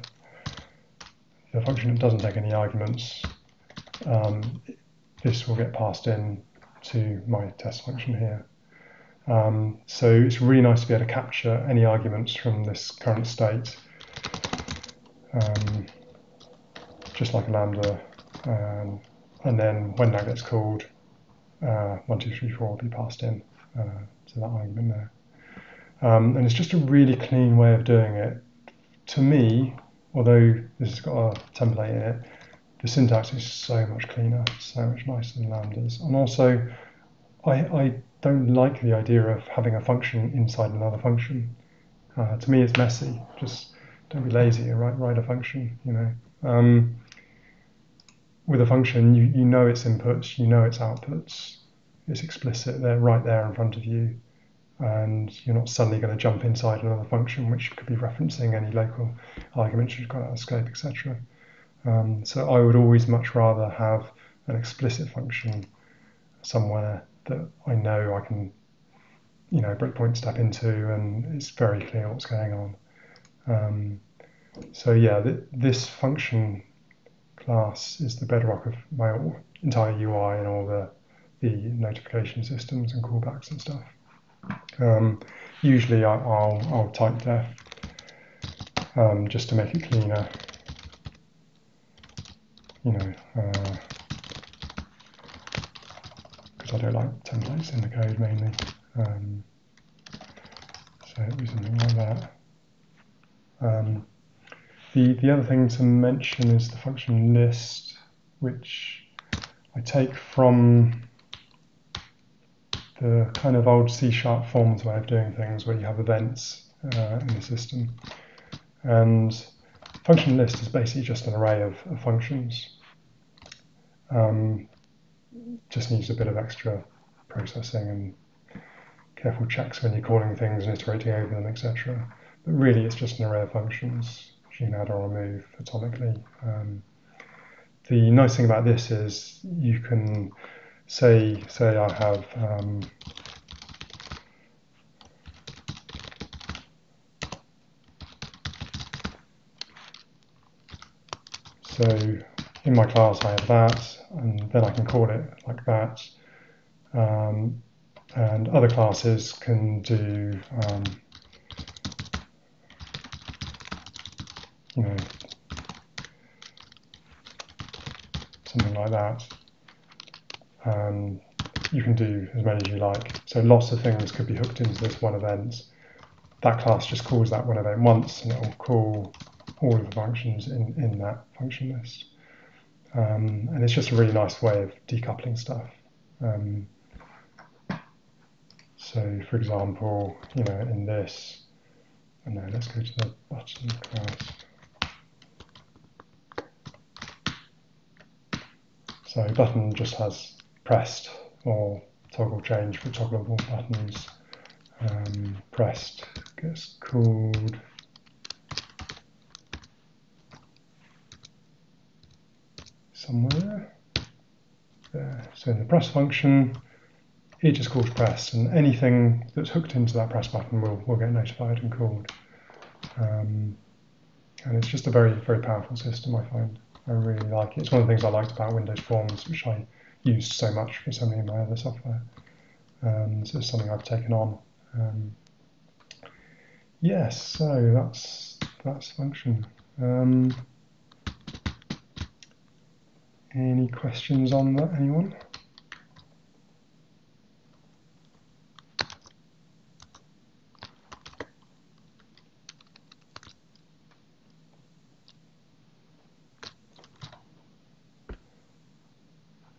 function that doesn't take any arguments, this will get passed in to my test function here. So it's really nice to be able to capture any arguments from this current state, just like a lambda, and then when that gets called, 1, 2, 3, 4 will be passed in to that argument there. And it's just a really clean way of doing it. To me, although this has got a template in it, the syntax is so much cleaner, so much nicer than lambdas. And also, I don't like the idea of having a function inside another function. To me, it's messy. Just don't be lazy and write a function, with a function, you know its inputs, you know its outputs. It's explicit, they're right there in front of you, and you're not suddenly going to jump inside another function which could be referencing any local arguments you've got out of scope, etc. So I would always much rather have an explicit function somewhere that I know I can, breakpoint step into, and it's very clear what's going on. So yeah, this function class is the bedrock of my entire UI and all the notification systems and callbacks and stuff. Usually I'll type def just to make it cleaner, because I don't like templates in the code mainly. So it'll be something like that. The other thing to mention is the function list, which I take from the kind of old C# forms way of doing things, where you have events in the system. And function list is basically just an array of functions. Just needs a bit of extra processing and careful checks when you're calling things and iterating over them, etc. But really, it's just an array of functions which you can add or remove atomically. The nice thing about this is you can say I have so in my class I have that, and then I can call it like that. And other classes can do something like that. You can do as many as you like. So lots of things could be hooked into this one event. That class just calls that one event once, and it will call all of the functions in that function list. And it's just a really nice way of decoupling stuff. So, for example, in this, and now let's go to the button class. So button just has pressed or toggle change for toggleable buttons. Pressed gets called somewhere there. So in the press function, it just calls press, and anything that's hooked into that press button will get notified and called. And it's just a very, very powerful system, I find. I really like it. It's one of the things I liked about Windows Forms, which I used so much for so many of my other software. So it's something I've taken on. Yes, so that's function. Any questions on that, anyone?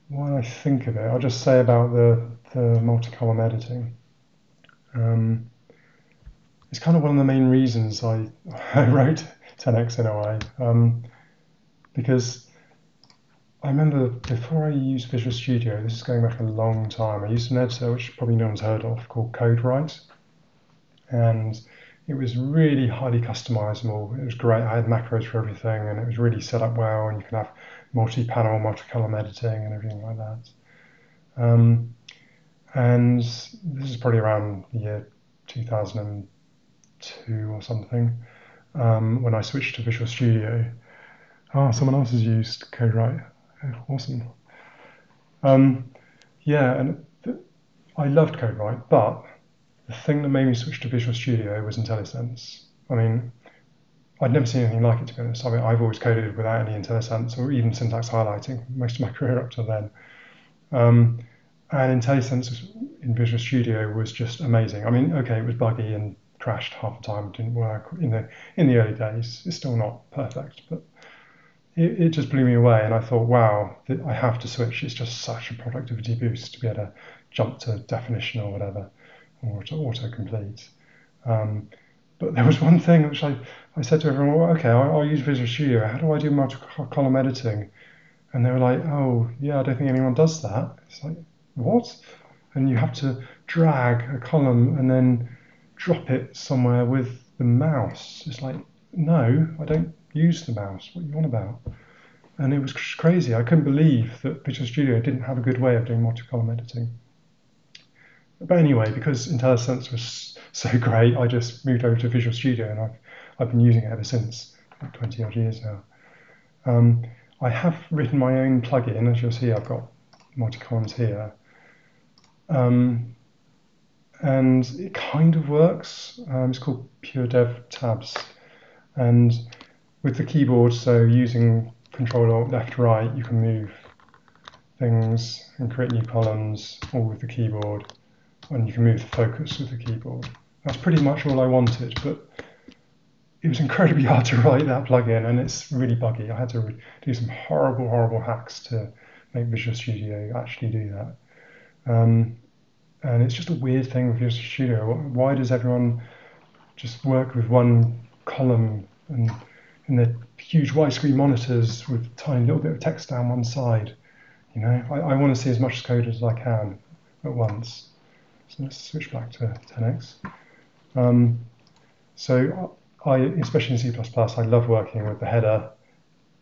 While I think of it, I'll just say about the multi-column editing. It's kind of one of the main reasons I wrote 10x in a way, because I remember before I used Visual Studio, this is going back a long time, I used an editor which probably no one's heard of called CodeWrite, and it was really highly customizable. It was great. I had macros for everything, and it was really set up well, and you can have multi-panel, multi-column editing and everything like that. And this is probably around the year 2002 or something, when I switched to Visual Studio. Oh, someone else has used CodeWrite. Oh, awesome. Yeah, and I loved CodeWrite, but the thing that made me switch to Visual Studio was IntelliSense. I mean, I'd never seen anything like it, to be honest. I mean, I've always coded without any IntelliSense or even syntax highlighting most of my career up to then. And IntelliSense in Visual Studio was just amazing. I mean, okay, it was buggy and crashed half the time, didn't work in the early days. It's still not perfect, but it just blew me away. And I thought, wow, I have to switch. It's just such a productivity boost to be able to jump to definition or whatever, or to autocomplete. But there was one thing which I said to everyone, well, okay, I'll use Visual Studio. How do I do multi-column editing? And they were like, oh, yeah, I don't think anyone does that. It's like, what? And you have to drag a column and then drop it somewhere with the mouse. It's like, no, I don't use the mouse. What are you on about? And it was crazy. I couldn't believe that Visual Studio didn't have a good way of doing multi-column editing. But anyway, because IntelliSense was so great, I just moved over to Visual Studio, and I've been using it ever since, like 20 odd years now. I have written my own plugin. As you'll see, I've got multi-columns here. And it kind of works. It's called Pure Dev Tabs. And with the keyboard, so using Control Alt left right, you can move things and create new columns all with the keyboard, and you can move the focus with the keyboard. That's pretty much all I wanted, but it was incredibly hard to write that plugin, and it's really buggy. I had to do some horrible hacks to make Visual Studio actually do that. And it's just a weird thing with Visual Studio. Why does everyone just work with one column and in their huge widescreen monitors with a tiny little bit of text down one side? You know, I want to see as much code as I can at once. So let's switch back to 10x. So I, especially in C++, I love working with the header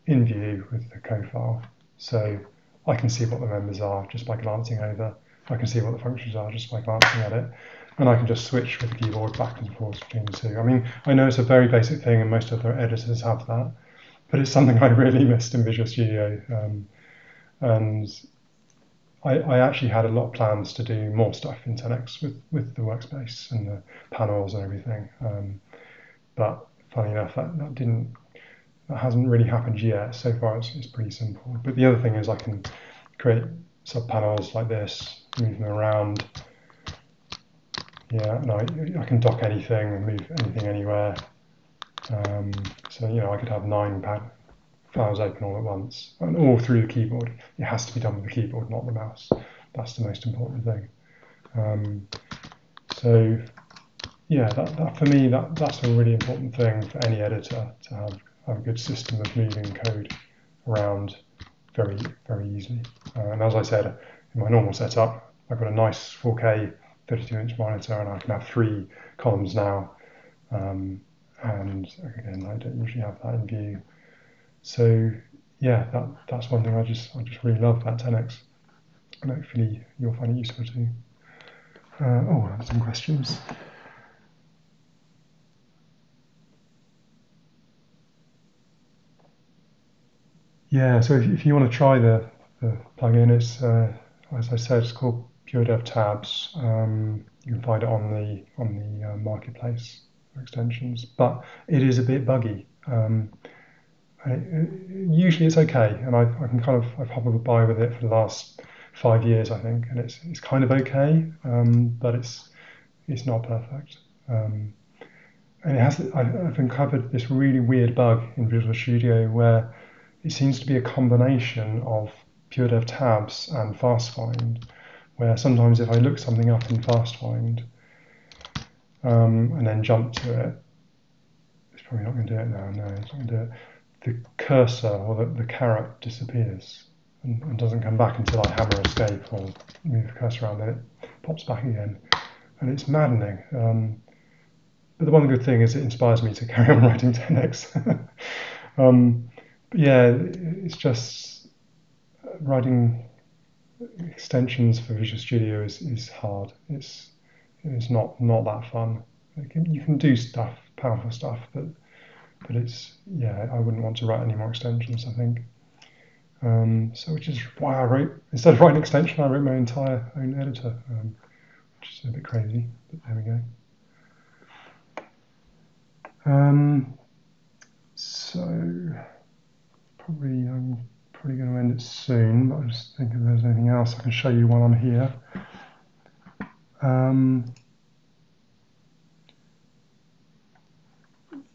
in view with the code file. So I can see what the members are just by glancing over. I can see what the functions are just by glancing at it. And I can just switch with the keyboard back and forth between the two. I mean, I know it's a very basic thing and most other editors have that, but it's something I really missed in Visual Studio. And I actually had a lot of plans to do more stuff in 10x with the workspace and the panels and everything. But funny enough, that hasn't really happened yet. So far, it's pretty simple. But the other thing is I can create subpanels like this, move them around. Yeah, and I can dock anything and move anything anywhere. So, you know, I could have 9 files open all at once, and all through the keyboard. It has to be done with the keyboard, not the mouse. That's the most important thing. So, yeah, that for me, that's a really important thing for any editor, to have a good system of moving code around very easily. And as I said, in my normal setup, I've got a nice 4K 32-inch monitor, and I can have 3 columns now. And again, I don't usually have that in view. So yeah, that's one thing I just really love about 10x, and hopefully you'll find it useful too. I have some questions. Yeah, so if you want to try the plugin, it's as I said, it's called Pure Dev Tabs. You can find it on the marketplace for extensions, but it is a bit buggy. Usually it's okay, and I've hovered by with it for the last 5 years, I think, and it's kind of okay, but it's not perfect. And I've uncovered this really weird bug in Visual Studio where it seems to be a combination of Pure Dev Tabs and FastFind, where sometimes if I look something up in FastFind and then jump to it, it's probably not going to do it now. No, it's not going to do it. The cursor or the caret disappears and doesn't come back until I hammer escape or move the cursor around, then it pops back again, and it's maddening. But the one good thing is it inspires me to carry on writing 10x. But yeah, it's just writing extensions for Visual Studio is hard. It's not that fun. You can do stuff, powerful stuff, but it's, yeah, I wouldn't want to write any more extensions, I think. So which is why I wrote, instead of writing an extension, I wrote my entire own editor, which is a bit crazy, but there we go. So I'm probably going to end it soon, but I'm just thinking if there's anything else I can show you while I'm here.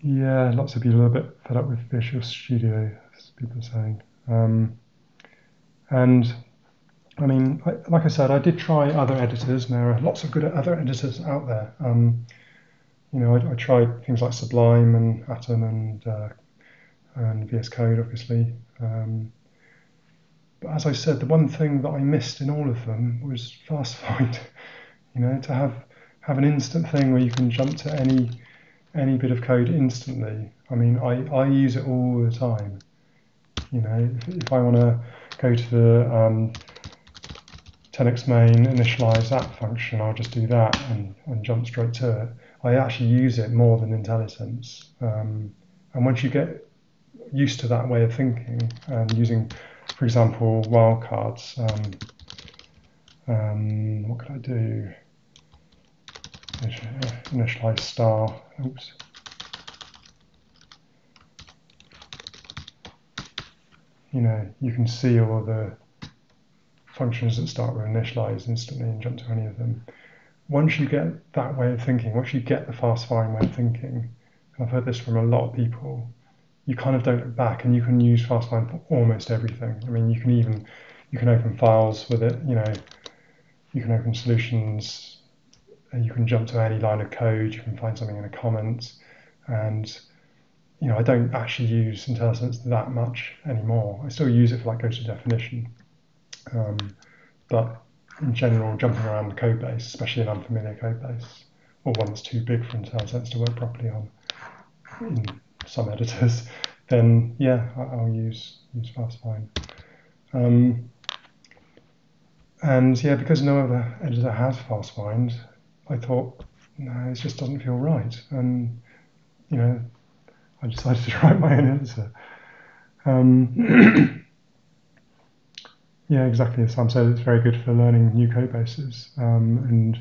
Yeah, lots of people are a bit fed up with Visual Studio, as people are saying. And I mean, like I said, I did try other editors, and there are lots of good other editors out there. You know, I tried things like Sublime and Atom and VS Code, obviously. But as I said, the one thing that I missed in all of them was FastFind. To have an instant thing where you can jump to any bit of code instantly. I mean, I use it all the time. If I want to go to the 10x main initialize app function, I'll just do that and jump straight to it. I actually use it more than IntelliSense. And once you get used to that way of thinking and using, for example, wildcards, what could I do? Initialize star. Oops. You can see all the functions that start with initialize instantly and jump to any of them. Once you get that way of thinking, once you get the FastFind way of thinking, and I've heard this from a lot of people, you kind of don't look back, and you can use FastFind for almost everything. I mean, you can open files with it. You can open solutions, and you can jump to any line of code. You can find something in a comment, and I don't actually use IntelliSense that much anymore. I still use it for like goto-definition, but in general, jumping around the code base, especially an unfamiliar code base, or one that's too big for IntelliSense to work properly on in some editors, then yeah, I'll use FastFind. And yeah, because no other editor has FastFind, I thought, no, it just doesn't feel right. And I decided to write my own editor. Yeah, exactly as Sam said, it's very good for learning new code bases, and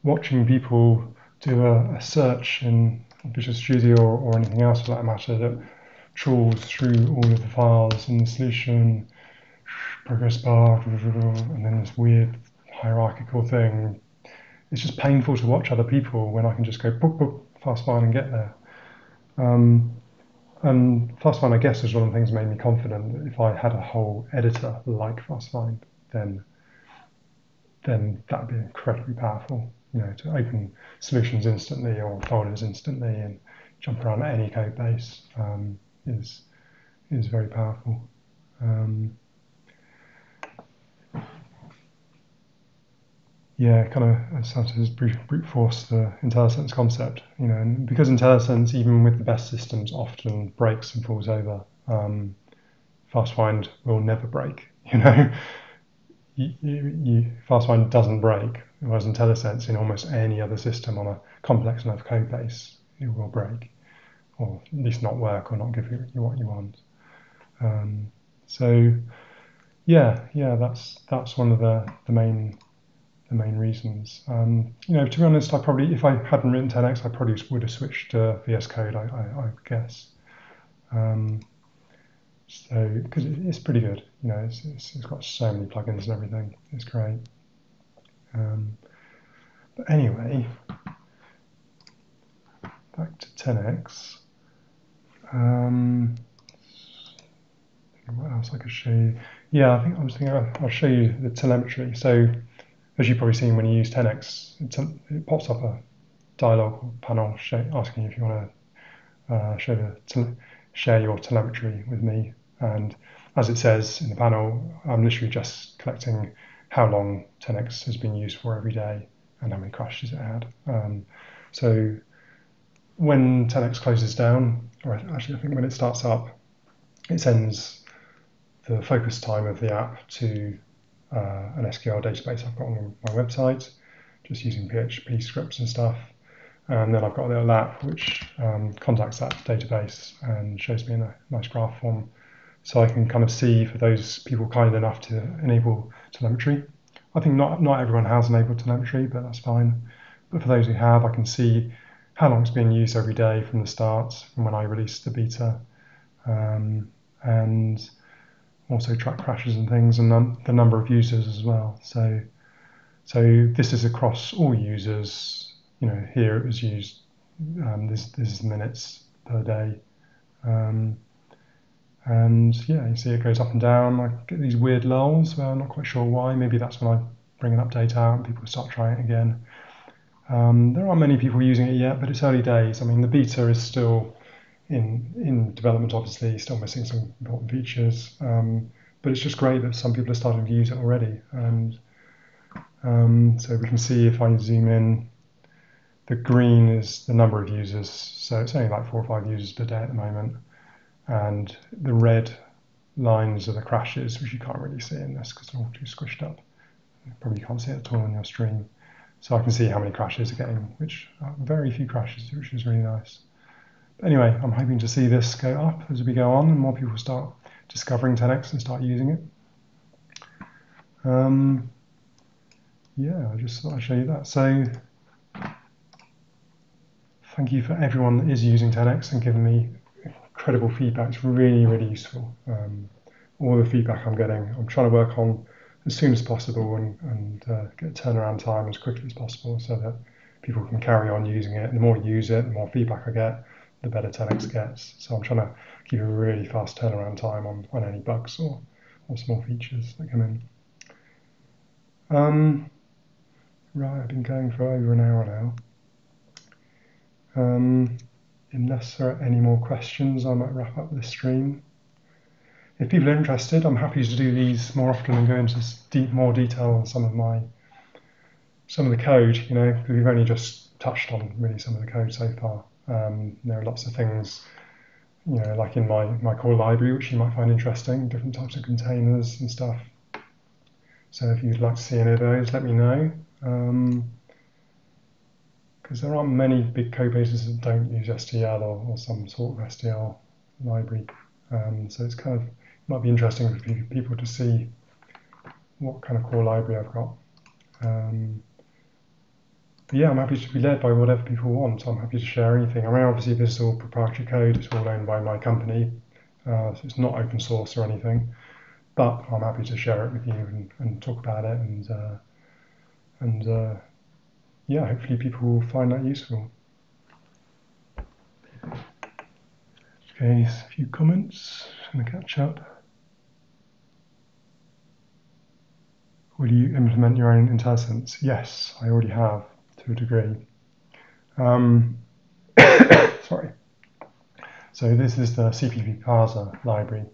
watching people do a search in Visual Studio or anything else for that matter that trawls through all of the files in the solution, progress bar, and then this weird hierarchical thing. It's just painful to watch other people when I can just go boop, boop, FastFind and get there. And FastFind, I guess, is one of the things that made me confident that if I had a whole editor like FastFind, then that'd be incredibly powerful. To open solutions instantly or folders instantly and jump around any code base is very powerful. Yeah, kind of sometimes brute force the IntelliSense concept, and because IntelliSense, even with the best systems, often breaks and falls over, FastFind will never break. FastFind doesn't break, whereas IntelliSense in almost any other system on a complex enough code base, it will break, or at least not work or not give you what you want. So yeah, that's one of the main reasons. To be honest, I probably, if I hadn't written 10x, I probably would have switched to VS Code, I guess. So, because it's pretty good, it's got so many plugins and everything. It's great. But anyway, back to 10x. What else I could show you? Yeah, I think I was thinking I'll show you the telemetry. So, as you've probably seen when you use 10x, it pops up a dialog panel asking if you want to share your telemetry with me. And as it says in the panel, I'm literally just collecting how long 10x has been used for every day and how many crashes it had. So when 10x closes down, or actually I think when it starts up, it sends the focus time of the app to an SQL database I've got on my website, just using PHP scripts and stuff. And then I've got a little app which contacts that database and shows me in a nice graph form. So I can kind of see, for those people kind enough to enable telemetry. I think not everyone has enabled telemetry, but that's fine. But for those who have, I can see how long it's being used every day from the start, from when I released the beta, and also track crashes and things, and the number of users as well. So this is across all users. Here it was used. This is minutes per day, and yeah, you see it goes up and down. I get these weird lulls where I'm not quite sure why. Maybe that's when I bring an update out and people start trying it again. There aren't many people using it yet, but it's early days. I mean, the beta is still in development, obviously, still missing some important features. but it's just great that some people are starting to use it already. And so we can see if I zoom in, the green is the number of users, so it's only like 4 or 5 users per day at the moment. And the red lines are the crashes, which you can't really see in this because they're all too squished up. You probably can't see it at all on your stream. So I can see how many crashes are getting, which are very few crashes, which is really nice. But anyway, I'm hoping to see this go up as we go on and more people start discovering 10x and start using it. Yeah, I just thought I'd show you that. So thank you for everyone that is using 10x and giving me incredible feedback. It's really, really useful. All the feedback I'm getting, I'm trying to work on as soon as possible and get a turnaround time as quickly as possible so that people can carry on using it. And the more you use it, the more feedback I get, the better 10x gets. So I'm trying to keep a really fast turnaround time on any bugs or small features that come in. Right, I've been going for over an hour now. Unless there are any more questions, I might wrap up this stream. If people are interested, I'm happy to do these more often and go into more detail on some of the code, because we've only just touched on really some of the code so far. There are lots of things, like in my core library, which you might find interesting, different types of containers and stuff. So if you'd like to see any of those, let me know. Because there aren't many big code bases that don't use STL or some sort of STL library. So it's kind of, it might be interesting for people to see what kind of core library I've got. But yeah, I'm happy to be led by whatever people want. I'm happy to share anything. I mean, obviously this is all proprietary code. It's all owned by my company. So it's not open source or anything. But I'm happy to share it with you and talk about it and yeah, hopefully people will find that useful. Okay, a few comments. I'm going to catch up. Will you implement your own IntelliSense? Yes, I already have to a degree. Sorry. So this is the CPP Parser library.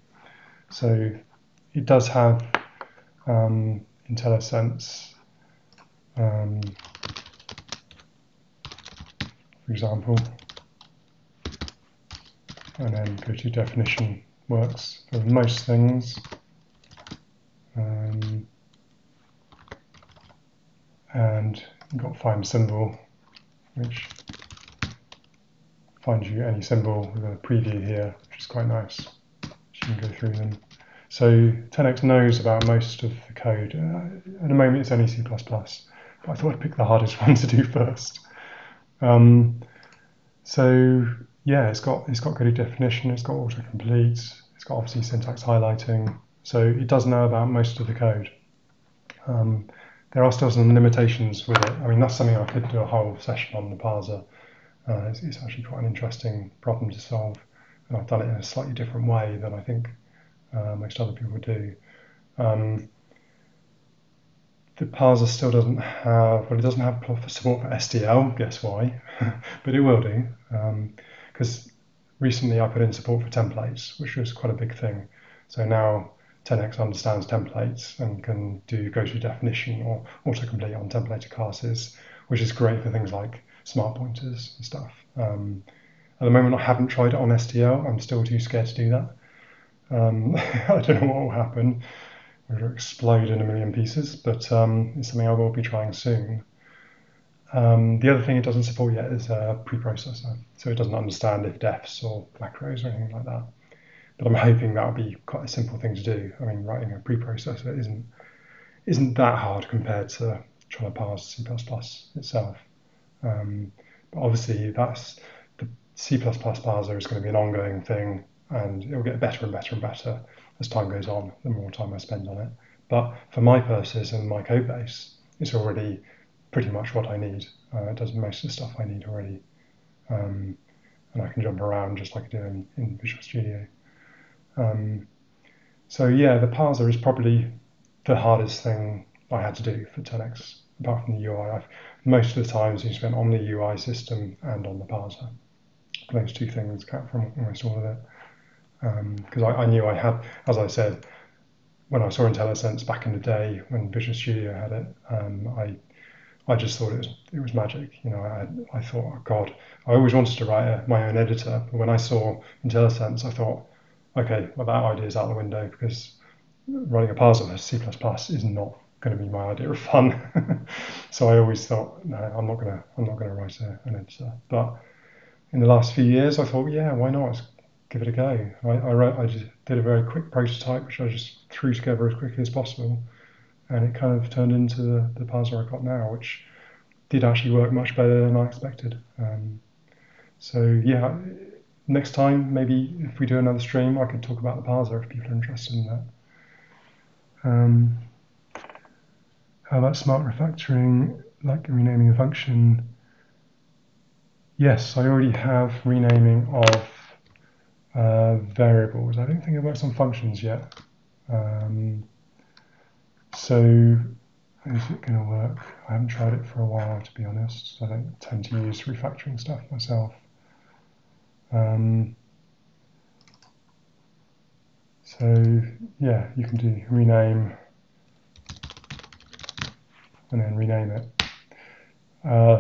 So it does have IntelliSense, for example, and then goto-definition works for most things. And you've got find symbol, which finds you any symbol with a preview here, which is quite nice. So you can go through them. So 10x knows about most of the code. At the moment it's only C++, but I thought I'd pick the hardest one to do first. So yeah, it's got goto-definition, it's got autocomplete, it's got obviously syntax highlighting. So it does know about most of the code. There are still some limitations with it. I mean, that's something I could do a whole session on the parser. It's actually quite an interesting problem to solve, and I've done it in a slightly different way than I think most other people do. The parser still doesn't have, well, it doesn't have support for STL, guess why, but it will do, because recently I put in support for templates, which was quite a big thing. So now 10x understands templates and can do goto-definition or autocomplete on templated classes, which is great for things like smart pointers and stuff. At the moment I haven't tried it on STL, I'm still too scared to do that. I don't know what will happen. It'll explode in a million pieces, but it's something I will be trying soon. The other thing it doesn't support yet is a preprocessor, so it doesn't understand if defs or macros or anything like that. But I'm hoping that'll be quite a simple thing to do. I mean, writing a preprocessor isn't that hard compared to trying to parse C++ itself. But obviously, that's the C++ parser is going to be an ongoing thing, and it will get better and better and better as time goes on, the more time I spend on it. But for my purposes and my code base, it's already pretty much what I need. It does most of the stuff I need already. And I can jump around just like I do in Visual Studio. So yeah, the parser is probably the hardest thing I had to do for 10x, apart from the UI. Most of the times you spent on the UI system and on the parser. Those two things count for almost all of it. Because I knew I had, as I said, when I saw IntelliSense back in the day when Visual Studio had it, I just thought it was magic. I thought, oh God, I always wanted to write my own editor. But when I saw IntelliSense, I thought, okay, well, that idea is out the window, because writing a parser for C++ is not going to be my idea of fun. So I always thought, no, I'm not gonna write an editor. But in the last few years, I thought, yeah, why not? Let's give it a go. I just did a very quick prototype, which I just threw together as quickly as possible, and it kind of turned into the parser I got now, which did actually work much better than I expected. So yeah, next time, maybe if we do another stream, I could talk about the parser if people are interested in that. How about smart refactoring, like renaming a function? Yes, I already have renaming of variables. I don't think it works on functions yet. So is it going to work? I haven't tried it for a while, to be honest. I don't tend to use refactoring stuff myself. So yeah, you can do rename and then rename it.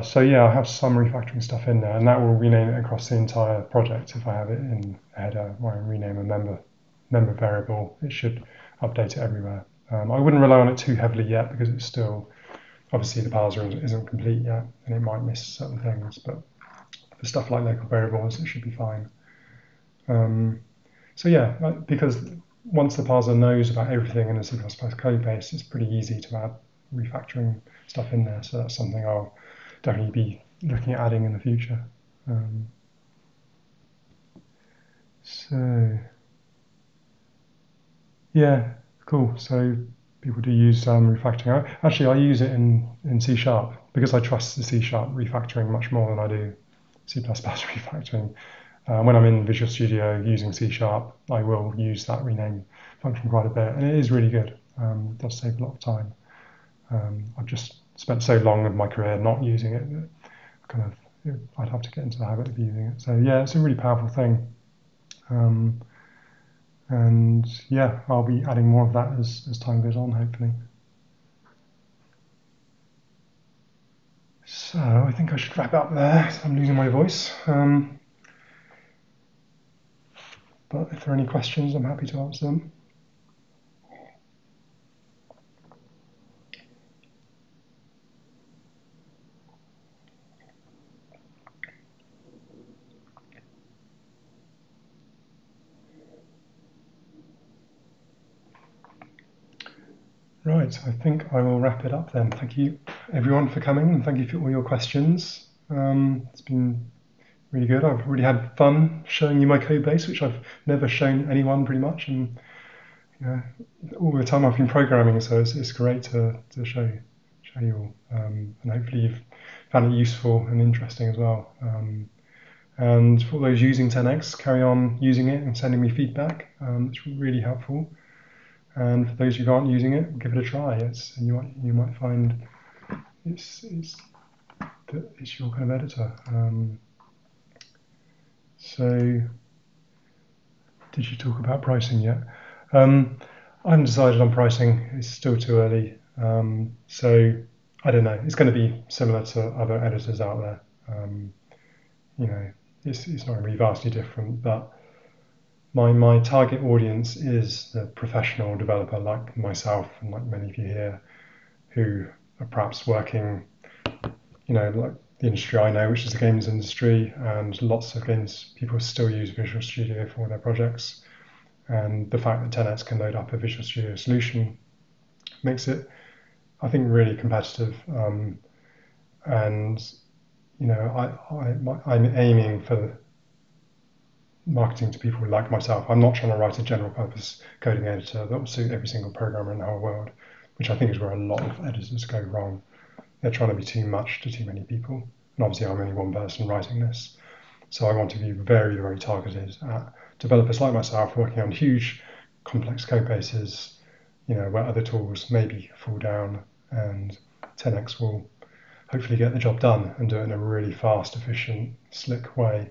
So yeah, I have some refactoring stuff in there, and that will rename it across the entire project. If I have it in a header where I rename a member variable, it should update it everywhere. I wouldn't rely on it too heavily yet, because it's still, obviously the parser isn't complete yet, and it might miss certain things, but for stuff like local variables, it should be fine. So yeah, because once the parser knows about everything in a C++ code base, it's pretty easy to add refactoring stuff in there. So that's something I'll definitely be looking at adding in the future. So yeah, cool. So people do use refactoring. Actually, I use it in C#, because I trust the C# refactoring much more than I do C++ refactoring. When I'm in Visual Studio using C#, I will use that rename function quite a bit, and it is really good. It does save a lot of time. I've just spent so long of my career not using it that I'd have to get into the habit of using it. So yeah, it's a really powerful thing. And yeah, I'll be adding more of that as time goes on, hopefully. So I think I should wrap up there. I'm losing my voice. But if there are any questions, I'm happy to answer them. Right, I think I will wrap it up then. Thank you everyone for coming, and thank you for all your questions. It's been really good. I've really had fun showing you my code base, which I've never shown anyone pretty much, and all the time I've been programming, so it's great to show you all, and hopefully you've found it useful and interesting as well. And for those using 10x, carry on using it and sending me feedback. It's really helpful. And for those who aren't using it, give it a try. You might find it's your kind of editor. So, did you talk about pricing yet? I haven't decided on pricing. It's still too early. So I don't know. It's going to be similar to other editors out there. It's not going to be vastly different, but my target audience is the professional developer like myself and like many of you here, who are perhaps working, like the industry I know, which is the games industry, and lots of games people still use Visual Studio for their projects. And the fact that 10x can load up a Visual Studio solution makes it, I think, really competitive. And I'm aiming for marketing to people like myself. I'm not trying to write a general purpose coding editor that will suit every single programmer in the whole world, which I think is where a lot of editors go wrong. They're trying to be too much to too many people. And obviously I'm only one person writing this. So I want to be very, very targeted at developers like myself working on huge, complex code bases, where other tools maybe fall down, and 10x will hopefully get the job done and do it in a really fast, efficient, slick way.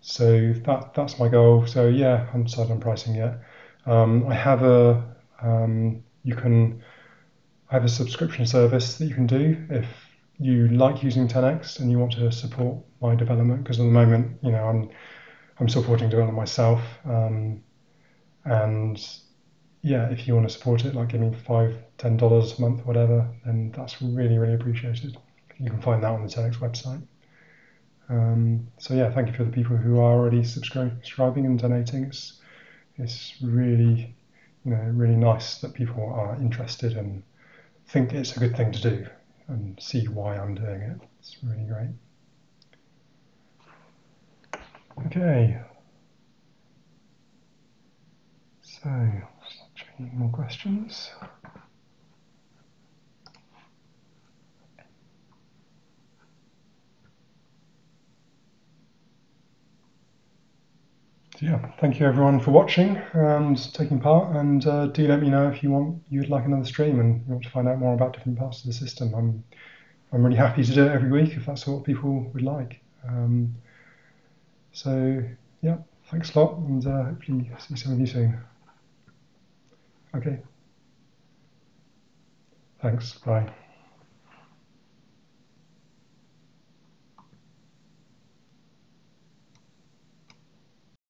So that's my goal. So yeah, I haven't decided on pricing yet. I have a I have a subscription service that you can do if you like using 10x and you want to support my development, because at the moment, I'm supporting development myself, and yeah, if you want to support it, like give me $5-10 a month, whatever, then that's really, really appreciated. You can find that on the 10x website. So yeah, thank you for the people who are already subscribing and donating. It's really, really nice that people are interested and think it's a good thing to do and see why I'm doing it. It's really great. Okay. So, checking more questions. So yeah, thank you everyone for watching and taking part, and do let me know if you'd like another stream and you want to find out more about different parts of the system. I'm really happy to do it every week if that's what people would like. So yeah, thanks a lot, and hopefully see some of you soon. Okay. Thanks. Bye.